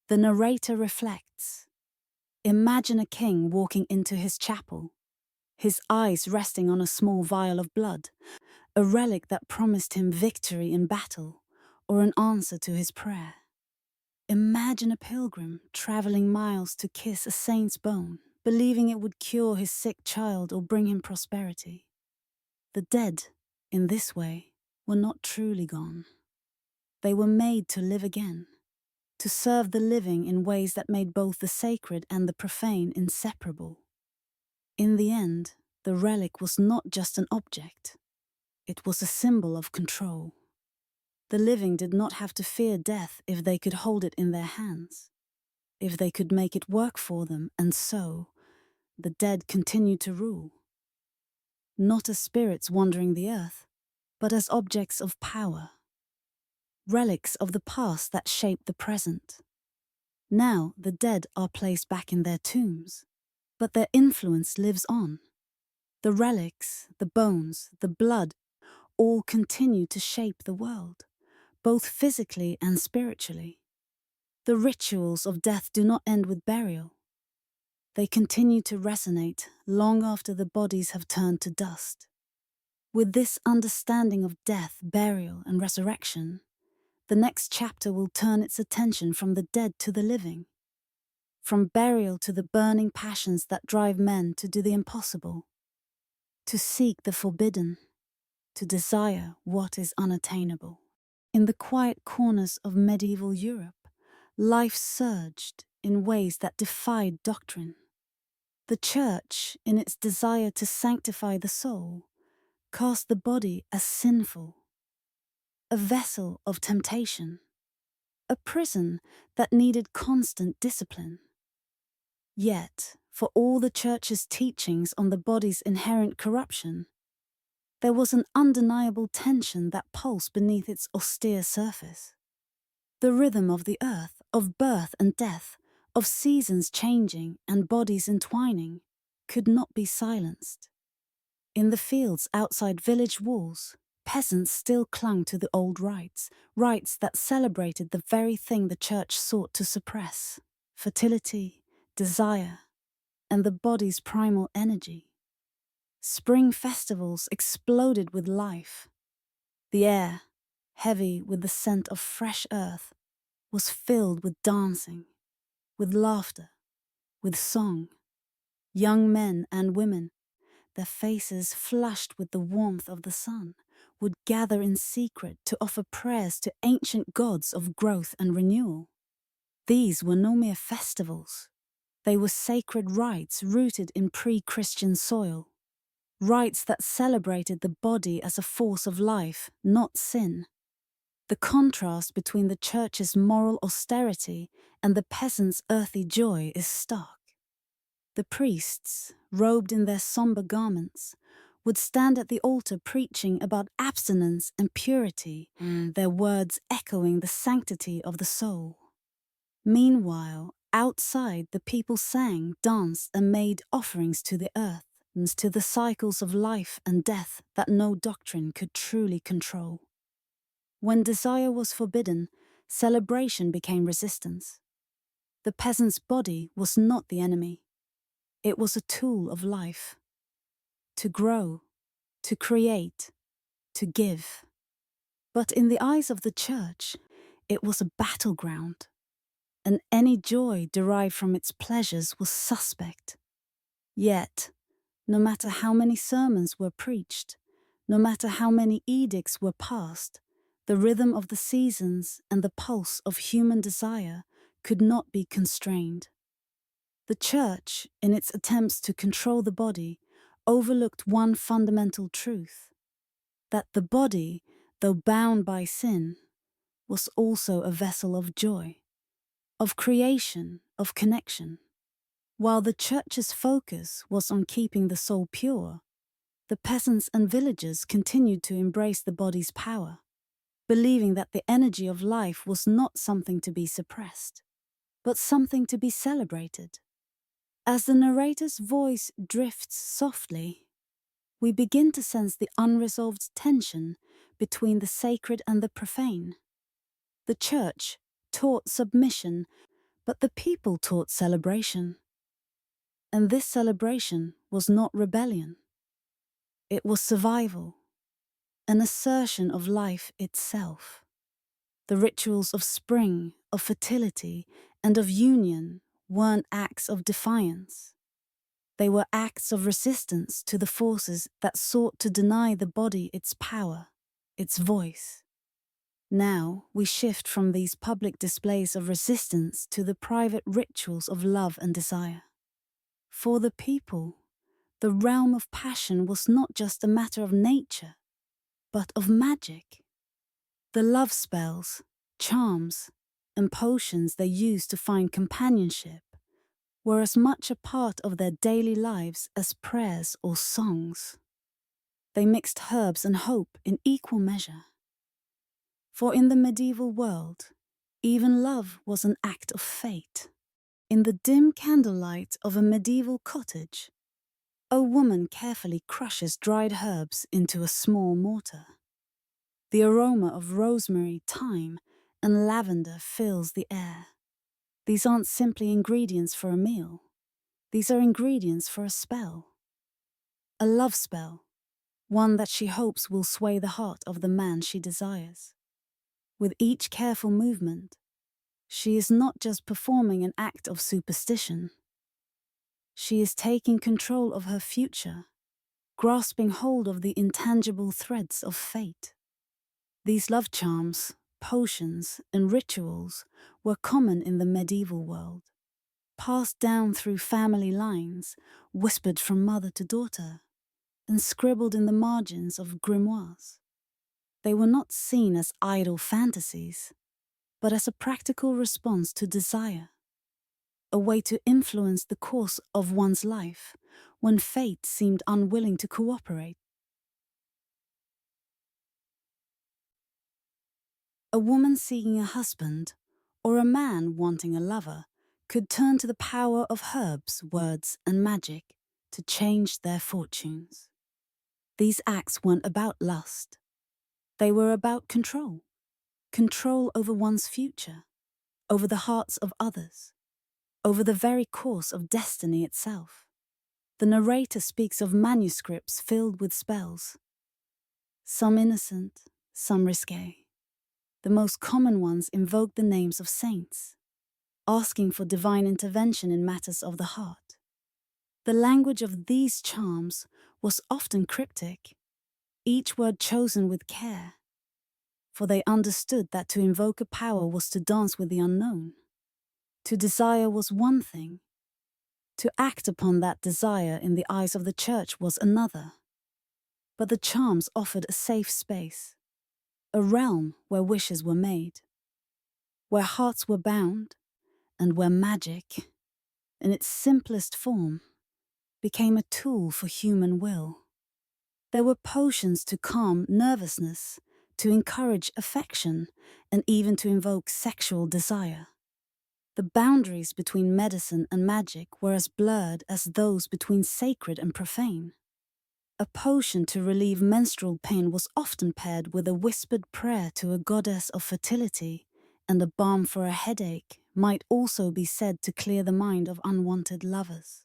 The narrator reflects. Imagine a king walking into his chapel, his eyes resting on a small vial of blood, a relic that promised him victory in battle or an answer to his prayer. Imagine a pilgrim traveling miles to kiss a saint's bone, believing it would cure his sick child or bring him prosperity. The dead, in this way, were not truly gone. They were made to live again, to serve the living in ways that made both the sacred and the profane inseparable. In the end, the relic was not just an object. It was a symbol of control. The living did not have to fear death if they could hold it in their hands, if they could make it work for them, and so the dead continued to rule. Not as spirits wandering the earth, but as objects of power, relics of the past that shaped the present. Now the dead are placed back in their tombs, but their influence lives on. The relics, the bones, the blood, all continue to shape the world, both physically and spiritually. The rituals of death do not end with burial. They continue to resonate long after the bodies have turned to dust. With this understanding of death, burial, and resurrection, the next chapter will turn its attention from the dead to the living, from burial to the burning passions that drive men to do the impossible, to seek the forbidden, to desire what is unattainable. In the quiet corners of medieval Europe, life surged in ways that defied doctrine. The Church, in its desire to sanctify the soul, cast the body as sinful, a vessel of temptation, a prison that needed constant discipline. Yet, for all the Church's teachings on the body's inherent corruption, there was an undeniable tension that pulsed beneath its austere surface. The rhythm of the earth, of birth and death, of seasons changing and bodies entwining, could not be silenced. In the fields outside village walls, peasants still clung to the old rites, rites that celebrated the very thing the Church sought to suppress: fertility, desire, and the body's primal energy. Spring festivals exploded with life. The air, heavy with the scent of fresh earth, was filled with dancing, with laughter, with song. Young men and women, their faces flushed with the warmth of the sun, would gather in secret to offer prayers to ancient gods of growth and renewal. These were no mere festivals. They were sacred rites rooted in pre-Christian soil, rites that celebrated the body as a force of life, not sin. The contrast between the Church's moral austerity and the peasant's earthy joy is stark. The priests, robed in their somber garments, would stand at the altar preaching about abstinence and purity, their words echoing the sanctity of the soul. Meanwhile, outside, the people sang, danced, and made offerings to the earth, and to the cycles of life and death that no doctrine could truly control. When desire was forbidden, celebration became resistance. The peasant's body was not the enemy. It was a tool of life. To grow, to create, to give. But in the eyes of the Church, it was a battleground, and any joy derived from its pleasures was suspect. Yet, no matter how many sermons were preached, no matter how many edicts were passed, the rhythm of the seasons and the pulse of human desire could not be constrained. The Church, in its attempts to control the body, overlooked one fundamental truth: that the body, though bound by sin, was also a vessel of joy, of creation, of connection. While the Church's focus was on keeping the soul pure, the peasants and villagers continued to embrace the body's power, believing that the energy of life was not something to be suppressed, but something to be celebrated. As the narrator's voice drifts softly, we begin to sense the unresolved tension between the sacred and the profane. The Church taught submission, but the people taught celebration. And this celebration was not rebellion. It was survival, an assertion of life itself. The rituals of spring, of fertility, and of union weren't acts of defiance. They were acts of resistance to the forces that sought to deny the body its power, its voice. Now we shift from these public displays of resistance to the private rituals of love and desire. For the people, the realm of passion was not just a matter of nature, but of magic. The love spells, charms, and potions they used to find companionship were as much a part of their daily lives as prayers or songs. They mixed herbs and hope in equal measure. For in the medieval world, even love was an act of fate. In the dim candlelight of a medieval cottage, a woman carefully crushes dried herbs into a small mortar. The aroma of rosemary, thyme, and lavender fills the air. These aren't simply ingredients for a meal. These are ingredients for a spell. A love spell, one that she hopes will sway the heart of the man she desires. With each careful movement, she is not just performing an act of superstition. She is taking control of her future, grasping hold of the intangible threads of fate. These love charms, potions, and rituals were common in the medieval world, passed down through family lines, whispered from mother to daughter, and scribbled in the margins of grimoires. They were not seen as idle fantasies, but as a practical response to desire, a way to influence the course of one's life when fate seemed unwilling to cooperate. A woman seeking a husband, or a man wanting a lover, could turn to the power of herbs, words, and magic to change their fortunes. These acts weren't about lust. They were about control. Control over one's future, over the hearts of others, over the very course of destiny itself. The narrator speaks of manuscripts filled with spells, some innocent, some risque. The most common ones invoke the names of saints, asking for divine intervention in matters of the heart. The language of these charms was often cryptic, each word chosen with care, for they understood that to invoke a power was to dance with the unknown. To desire was one thing. To act upon that desire in the eyes of the church was another. But the charms offered a safe space, a realm where wishes were made, where hearts were bound, and where magic, in its simplest form, became a tool for human will. There were potions to calm nervousness, to encourage affection, and even to invoke sexual desire. The boundaries between medicine and magic were as blurred as those between sacred and profane. A potion to relieve menstrual pain was often paired with a whispered prayer to a goddess of fertility, and a balm for a headache might also be said to clear the mind of unwanted lovers.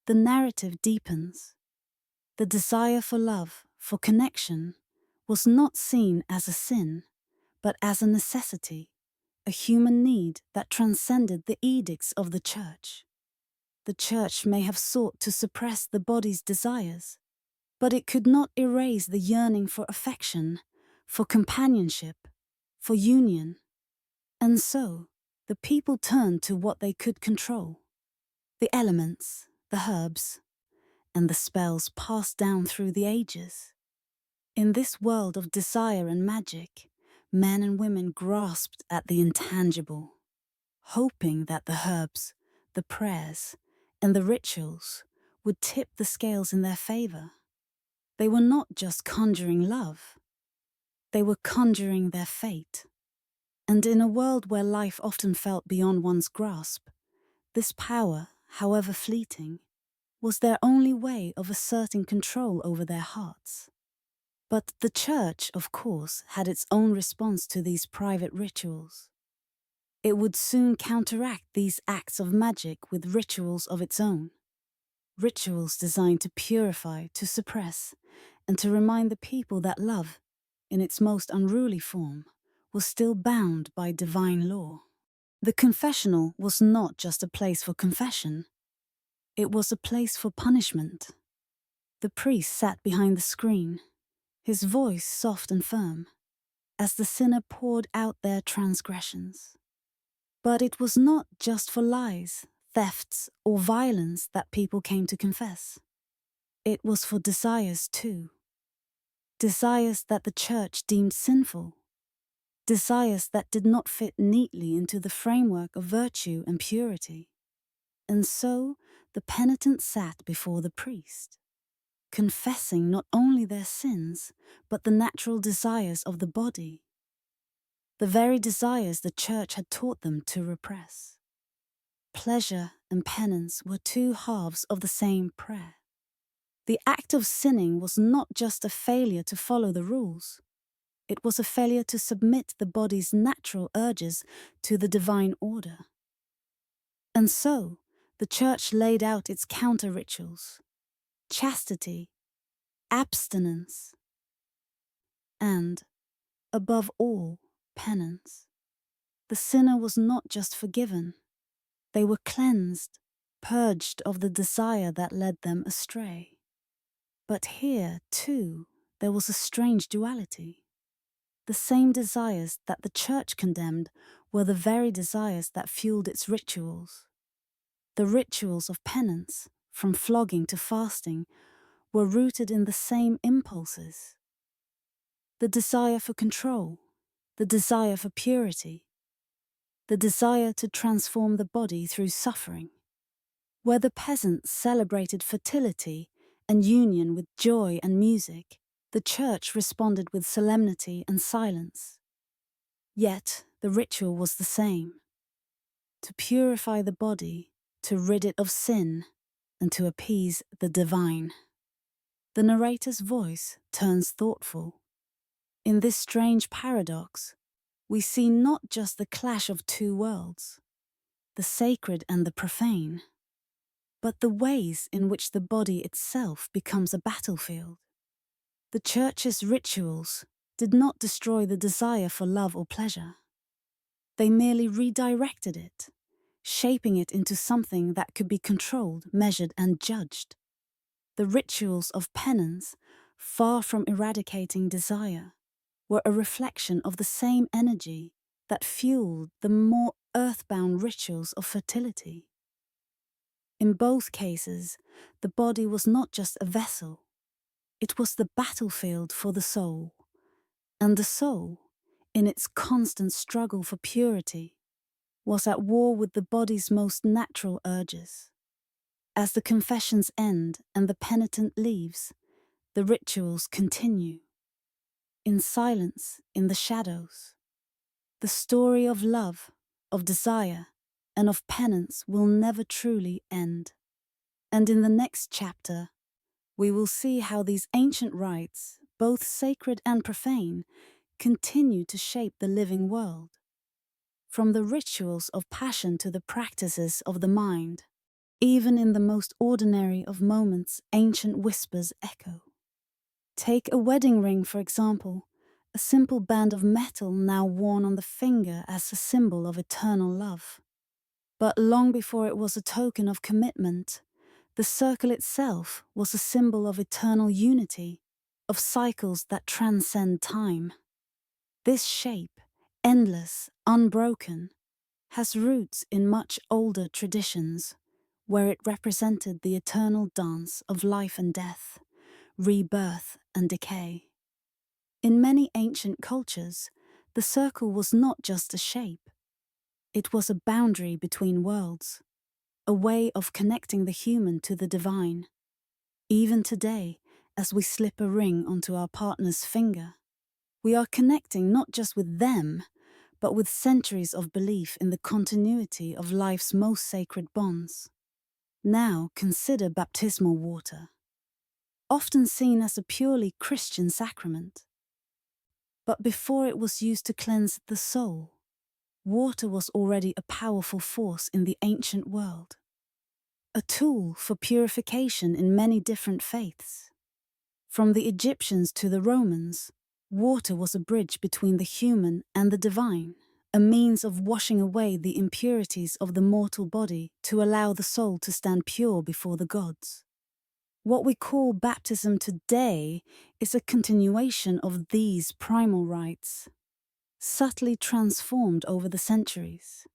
The narrative deepens. The desire for love, for connection, was not seen as a sin, but as a necessity, a human need that transcended the edicts of the church. The church may have sought to suppress the body's desires, but it could not erase the yearning for affection, for companionship, for union. And so, the people turned to what they could control: the elements, the herbs, and the spells passed down through the ages. In this world of desire and magic, men and women grasped at the intangible, hoping that the herbs, the prayers, and the rituals would tip the scales in their favor. They were not just conjuring love, they were conjuring their fate. And in a world where life often felt beyond one's grasp, this power, however fleeting, was their only way of asserting control over their hearts. But the church, of course, had its own response to these private rituals. It would soon counteract these acts of magic with rituals of its own. Rituals designed to purify, to suppress, and to remind the people that love, in its most unruly form, was still bound by divine law. The confessional was not just a place for confession, it was a place for punishment. The priest sat behind the screen, his voice soft and firm, as the sinner poured out their transgressions. But it was not just for lies, thefts, or violence that people came to confess. It was for desires too. Desires that the church deemed sinful. Desires that did not fit neatly into the framework of virtue and purity. And so the penitent sat before the priest, confessing not only their sins, but the natural desires of the body, the very desires the church had taught them to repress. Pleasure and penance were two halves of the same prayer. The act of sinning was not just a failure to follow the rules. It was a failure to submit the body's natural urges to the divine order. And so, the church laid out its counter-rituals: chastity, abstinence, and, above all, penance. The sinner was not just forgiven. They were cleansed, purged of the desire that led them astray. But here, too, there was a strange duality. The same desires that the church condemned were the very desires that fueled its rituals. The rituals of penance, from flogging to fasting, were rooted in the same impulses. The desire for control, the desire for purity, the desire to transform the body through suffering. Where the peasants celebrated fertility and union with joy and music, the church responded with solemnity and silence. Yet the ritual was the same: to purify the body, to rid it of sin, and to appease the divine. The narrator's voice turns thoughtful. In this strange paradox, we see not just the clash of two worlds, the sacred and the profane, but the ways in which the body itself becomes a battlefield. The church's rituals did not destroy the desire for love or pleasure. They merely redirected it, shaping it into something that could be controlled, measured, and judged. The rituals of penance, far from eradicating desire, were a reflection of the same energy that fueled the more earthbound rituals of fertility. In both cases, the body was not just a vessel, it was the battlefield for the soul. And the soul, in its constant struggle for purity, was at war with the body's most natural urges. As the confessions end and the penitent leaves, the rituals continue. In silence, in the shadows. The story of love, of desire, and of penance will never truly end. And in the next chapter, we will see how these ancient rites, both sacred and profane, continue to shape the living world. From the rituals of passion to the practices of the mind, even in the most ordinary of moments, ancient whispers echo. Take a wedding ring, for example, a simple band of metal now worn on the finger as a symbol of eternal love. But long before it was a token of commitment, the circle itself was a symbol of eternal unity, of cycles that transcend time. This shape, endless, unbroken, has roots in much older traditions, where it represented the eternal dance of life and death, rebirth and decay. In many ancient cultures, the circle was not just a shape. It was a boundary between worlds, a way of connecting the human to the divine. Even today, as we slip a ring onto our partner's finger, we are connecting not just with them, but with centuries of belief in the continuity of life's most sacred bonds. Now consider baptismal water, often seen as a purely Christian sacrament. But before it was used to cleanse the soul, water was already a powerful force in the ancient world, a tool for purification in many different faiths. From the Egyptians to the Romans, Water was a bridge between the human and the divine, a means of washing away the impurities of the mortal body to allow the soul to stand pure before the gods. What we call baptism today is a continuation of these primal rites, subtly transformed over the centuries,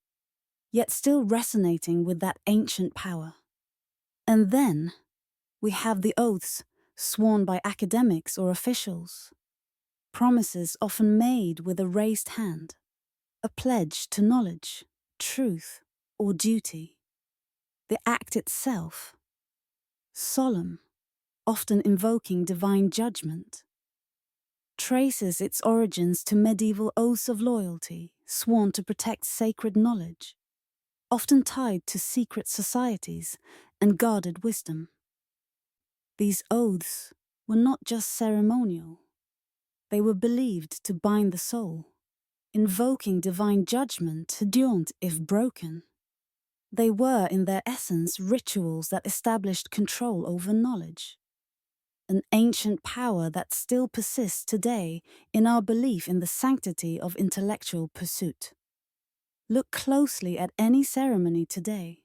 yet still resonating with that ancient power. And then we have the oaths sworn by academics or officials, promises often made with a raised hand, a pledge to knowledge, truth, or duty. The act itself, solemn, often invoking divine judgment, traces its origins to medieval oaths of loyalty sworn to protect sacred knowledge, often tied to secret societies and guarded wisdom. These oaths were not just ceremonial, they were believed to bind the soul, invoking divine judgment to daunt if broken. They were, in their essence, rituals that established control over knowledge, an ancient power that still persists today in our belief in the sanctity of intellectual pursuit. Look closely at any ceremony today.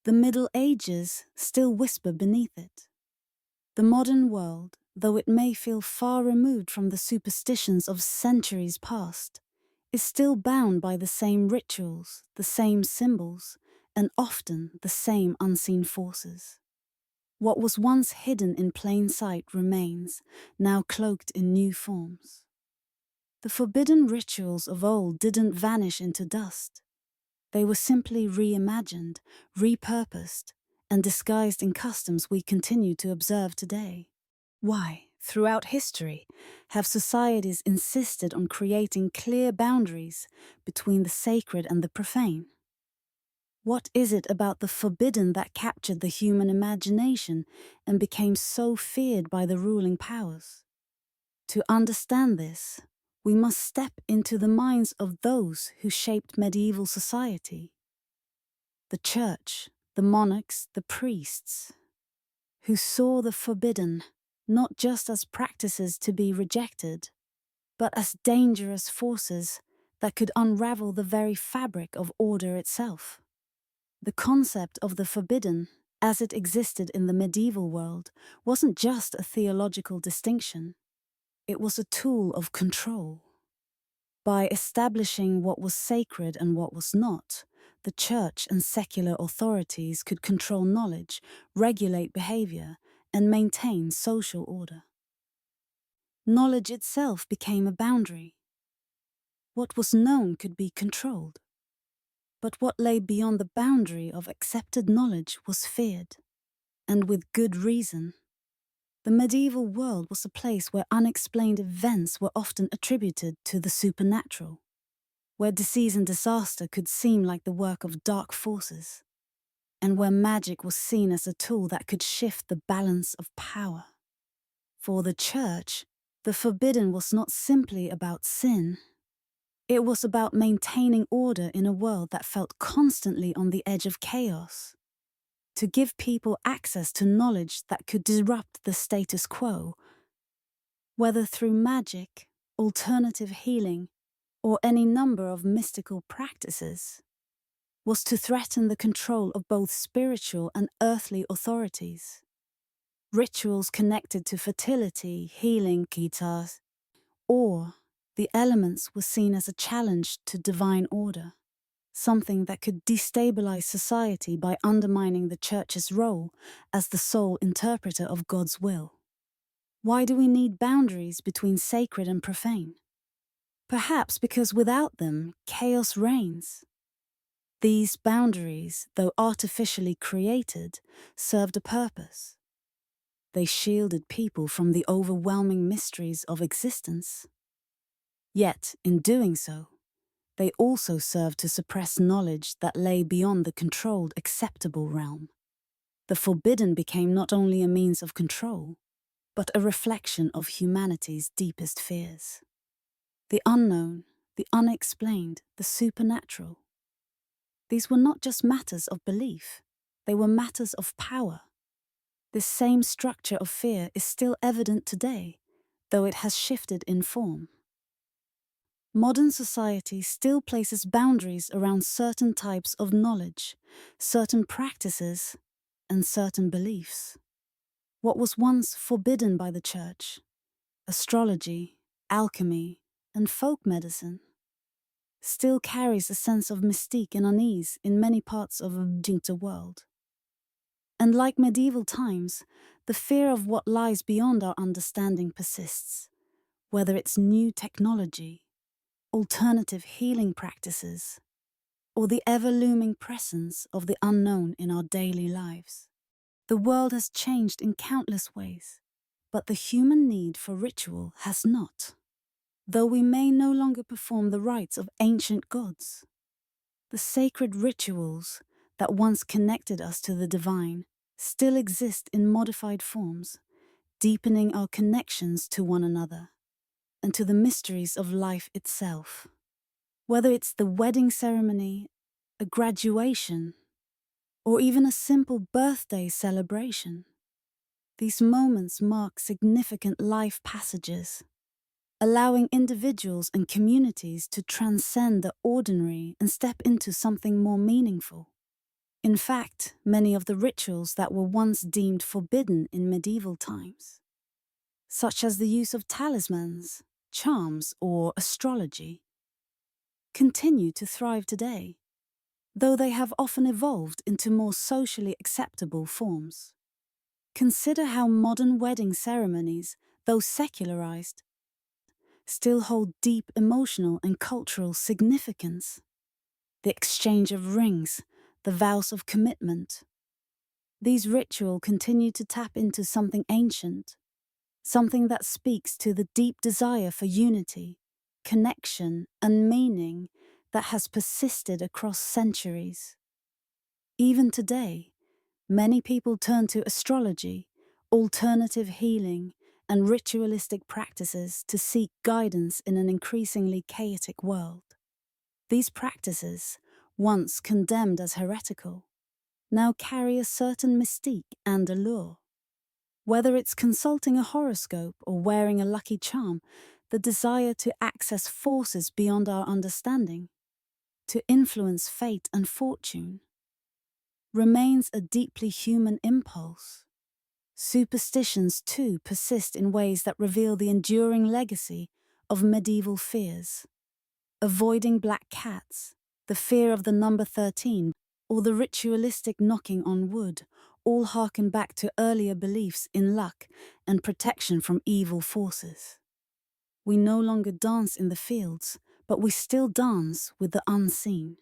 The Middle Ages still whisper beneath it. The modern world, though it may feel far removed from the superstitions of centuries past, is still bound by the same rituals, the same symbols, and often the same unseen forces. What was once hidden in plain sight remains, now cloaked in new forms. The forbidden rituals of old didn't vanish into dust. They were simply reimagined, repurposed, and disguised in customs we continue to observe today. Why, throughout history, have societies insisted on creating clear boundaries between the sacred and the profane? What is it about the forbidden that captured the human imagination and became so feared by the ruling powers? To understand this, we must step into the minds of those who shaped medieval society. The church, the monarchs, the priests, who saw the forbidden not just as practices to be rejected, but as dangerous forces that could unravel the very fabric of order itself. The concept of the forbidden, as it existed in the medieval world, wasn't just a theological distinction. It was a tool of control. By establishing what was sacred and what was not, the church and secular authorities could control knowledge, regulate behavior, and maintain social order. Knowledge itself became a boundary. What was known could be controlled. But what lay beyond the boundary of accepted knowledge was feared, and with good reason. The medieval world was a place where unexplained events were often attributed to the supernatural, where disease and disaster could seem like the work of dark forces, and where magic was seen as a tool that could shift the balance of power. For the church, the forbidden was not simply about sin. It was about maintaining order in a world that felt constantly on the edge of chaos. To give people access to knowledge that could disrupt the status quo, whether through magic, alternative healing, or any number of mystical practices, was to threaten the control of both spiritual and earthly authorities. Rituals connected to fertility, healing, kitas, or the elements were seen as a challenge to divine order, something that could destabilize society by undermining the church's role as the sole interpreter of God's will. Why do we need boundaries between sacred and profane? Perhaps because without them, chaos reigns. These boundaries, though artificially created, served a purpose. They shielded people from the overwhelming mysteries of existence. Yet, in doing so, they also served to suppress knowledge that lay beyond the controlled, acceptable realm. The forbidden became not only a means of control, but a reflection of humanity's deepest fears. The unknown, the unexplained, the supernatural. These were not just matters of belief, they were matters of power. This same structure of fear is still evident today, though it has shifted in form. Modern society still places boundaries around certain types of knowledge, certain practices, and certain beliefs. What was once forbidden by the church, astrology, alchemy, and folk medicine, still carries a sense of mystique and unease in many parts of the world. And like medieval times, the fear of what lies beyond our understanding persists, whether it's new technology, alternative healing practices, or the ever-looming presence of the unknown in our daily lives. The world has changed in countless ways, but the human need for ritual has not. Though we may no longer perform the rites of ancient gods, the sacred rituals that once connected us to the divine still exist in modified forms, deepening our connections to one another and to the mysteries of life itself. Whether it's the wedding ceremony, a graduation, or even a simple birthday celebration, these moments mark significant life passages, allowing individuals and communities to transcend the ordinary and step into something more meaningful. In fact, many of the rituals that were once deemed forbidden in medieval times, such as the use of talismans, charms, or astrology, continue to thrive today, though they have often evolved into more socially acceptable forms. Consider how modern wedding ceremonies, though secularized, still hold deep emotional and cultural significance. The exchange of rings, the vows of commitment. These rituals continue to tap into something ancient, something that speaks to the deep desire for unity, connection, and meaning that has persisted across centuries. Even today, many people turn to astrology, alternative healing, and ritualistic practices to seek guidance in an increasingly chaotic world. These practices, once condemned as heretical, now carry a certain mystique and allure. Whether it's consulting a horoscope or wearing a lucky charm, the desire to access forces beyond our understanding, to influence fate and fortune, remains a deeply human impulse. Superstitions, too, persist in ways that reveal the enduring legacy of medieval fears. Avoiding black cats, the fear of the number 13, or the ritualistic knocking on wood, all harken back to earlier beliefs in luck and protection from evil forces. We no longer dance in the fields, but we still dance with the unseen.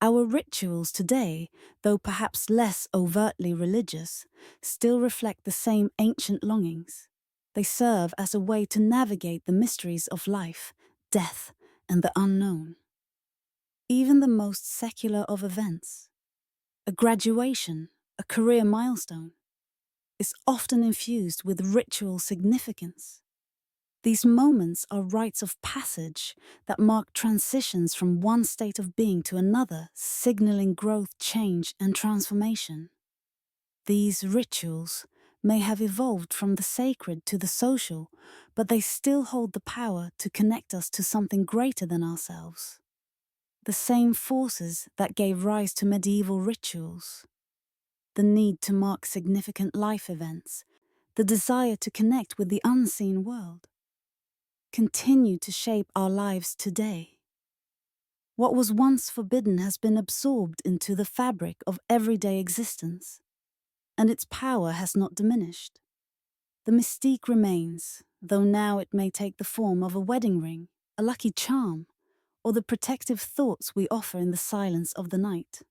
Our rituals today, though perhaps less overtly religious, still reflect the same ancient longings. They serve as a way to navigate the mysteries of life, death, and the unknown. Even the most secular of events, a graduation, a career milestone, is often infused with ritual significance. These moments are rites of passage that mark transitions from one state of being to another, signaling growth, change, and transformation. These rituals may have evolved from the sacred to the social, but they still hold the power to connect us to something greater than ourselves. The same forces that gave rise to medieval rituals. The need to mark significant life events, the desire to connect with the unseen world, continue to shape our lives today. What was once forbidden has been absorbed into the fabric of everyday existence, and its power has not diminished. The mystique remains, though now it may take the form of a wedding ring, a lucky charm, or the protective thoughts we offer in the silence of the night.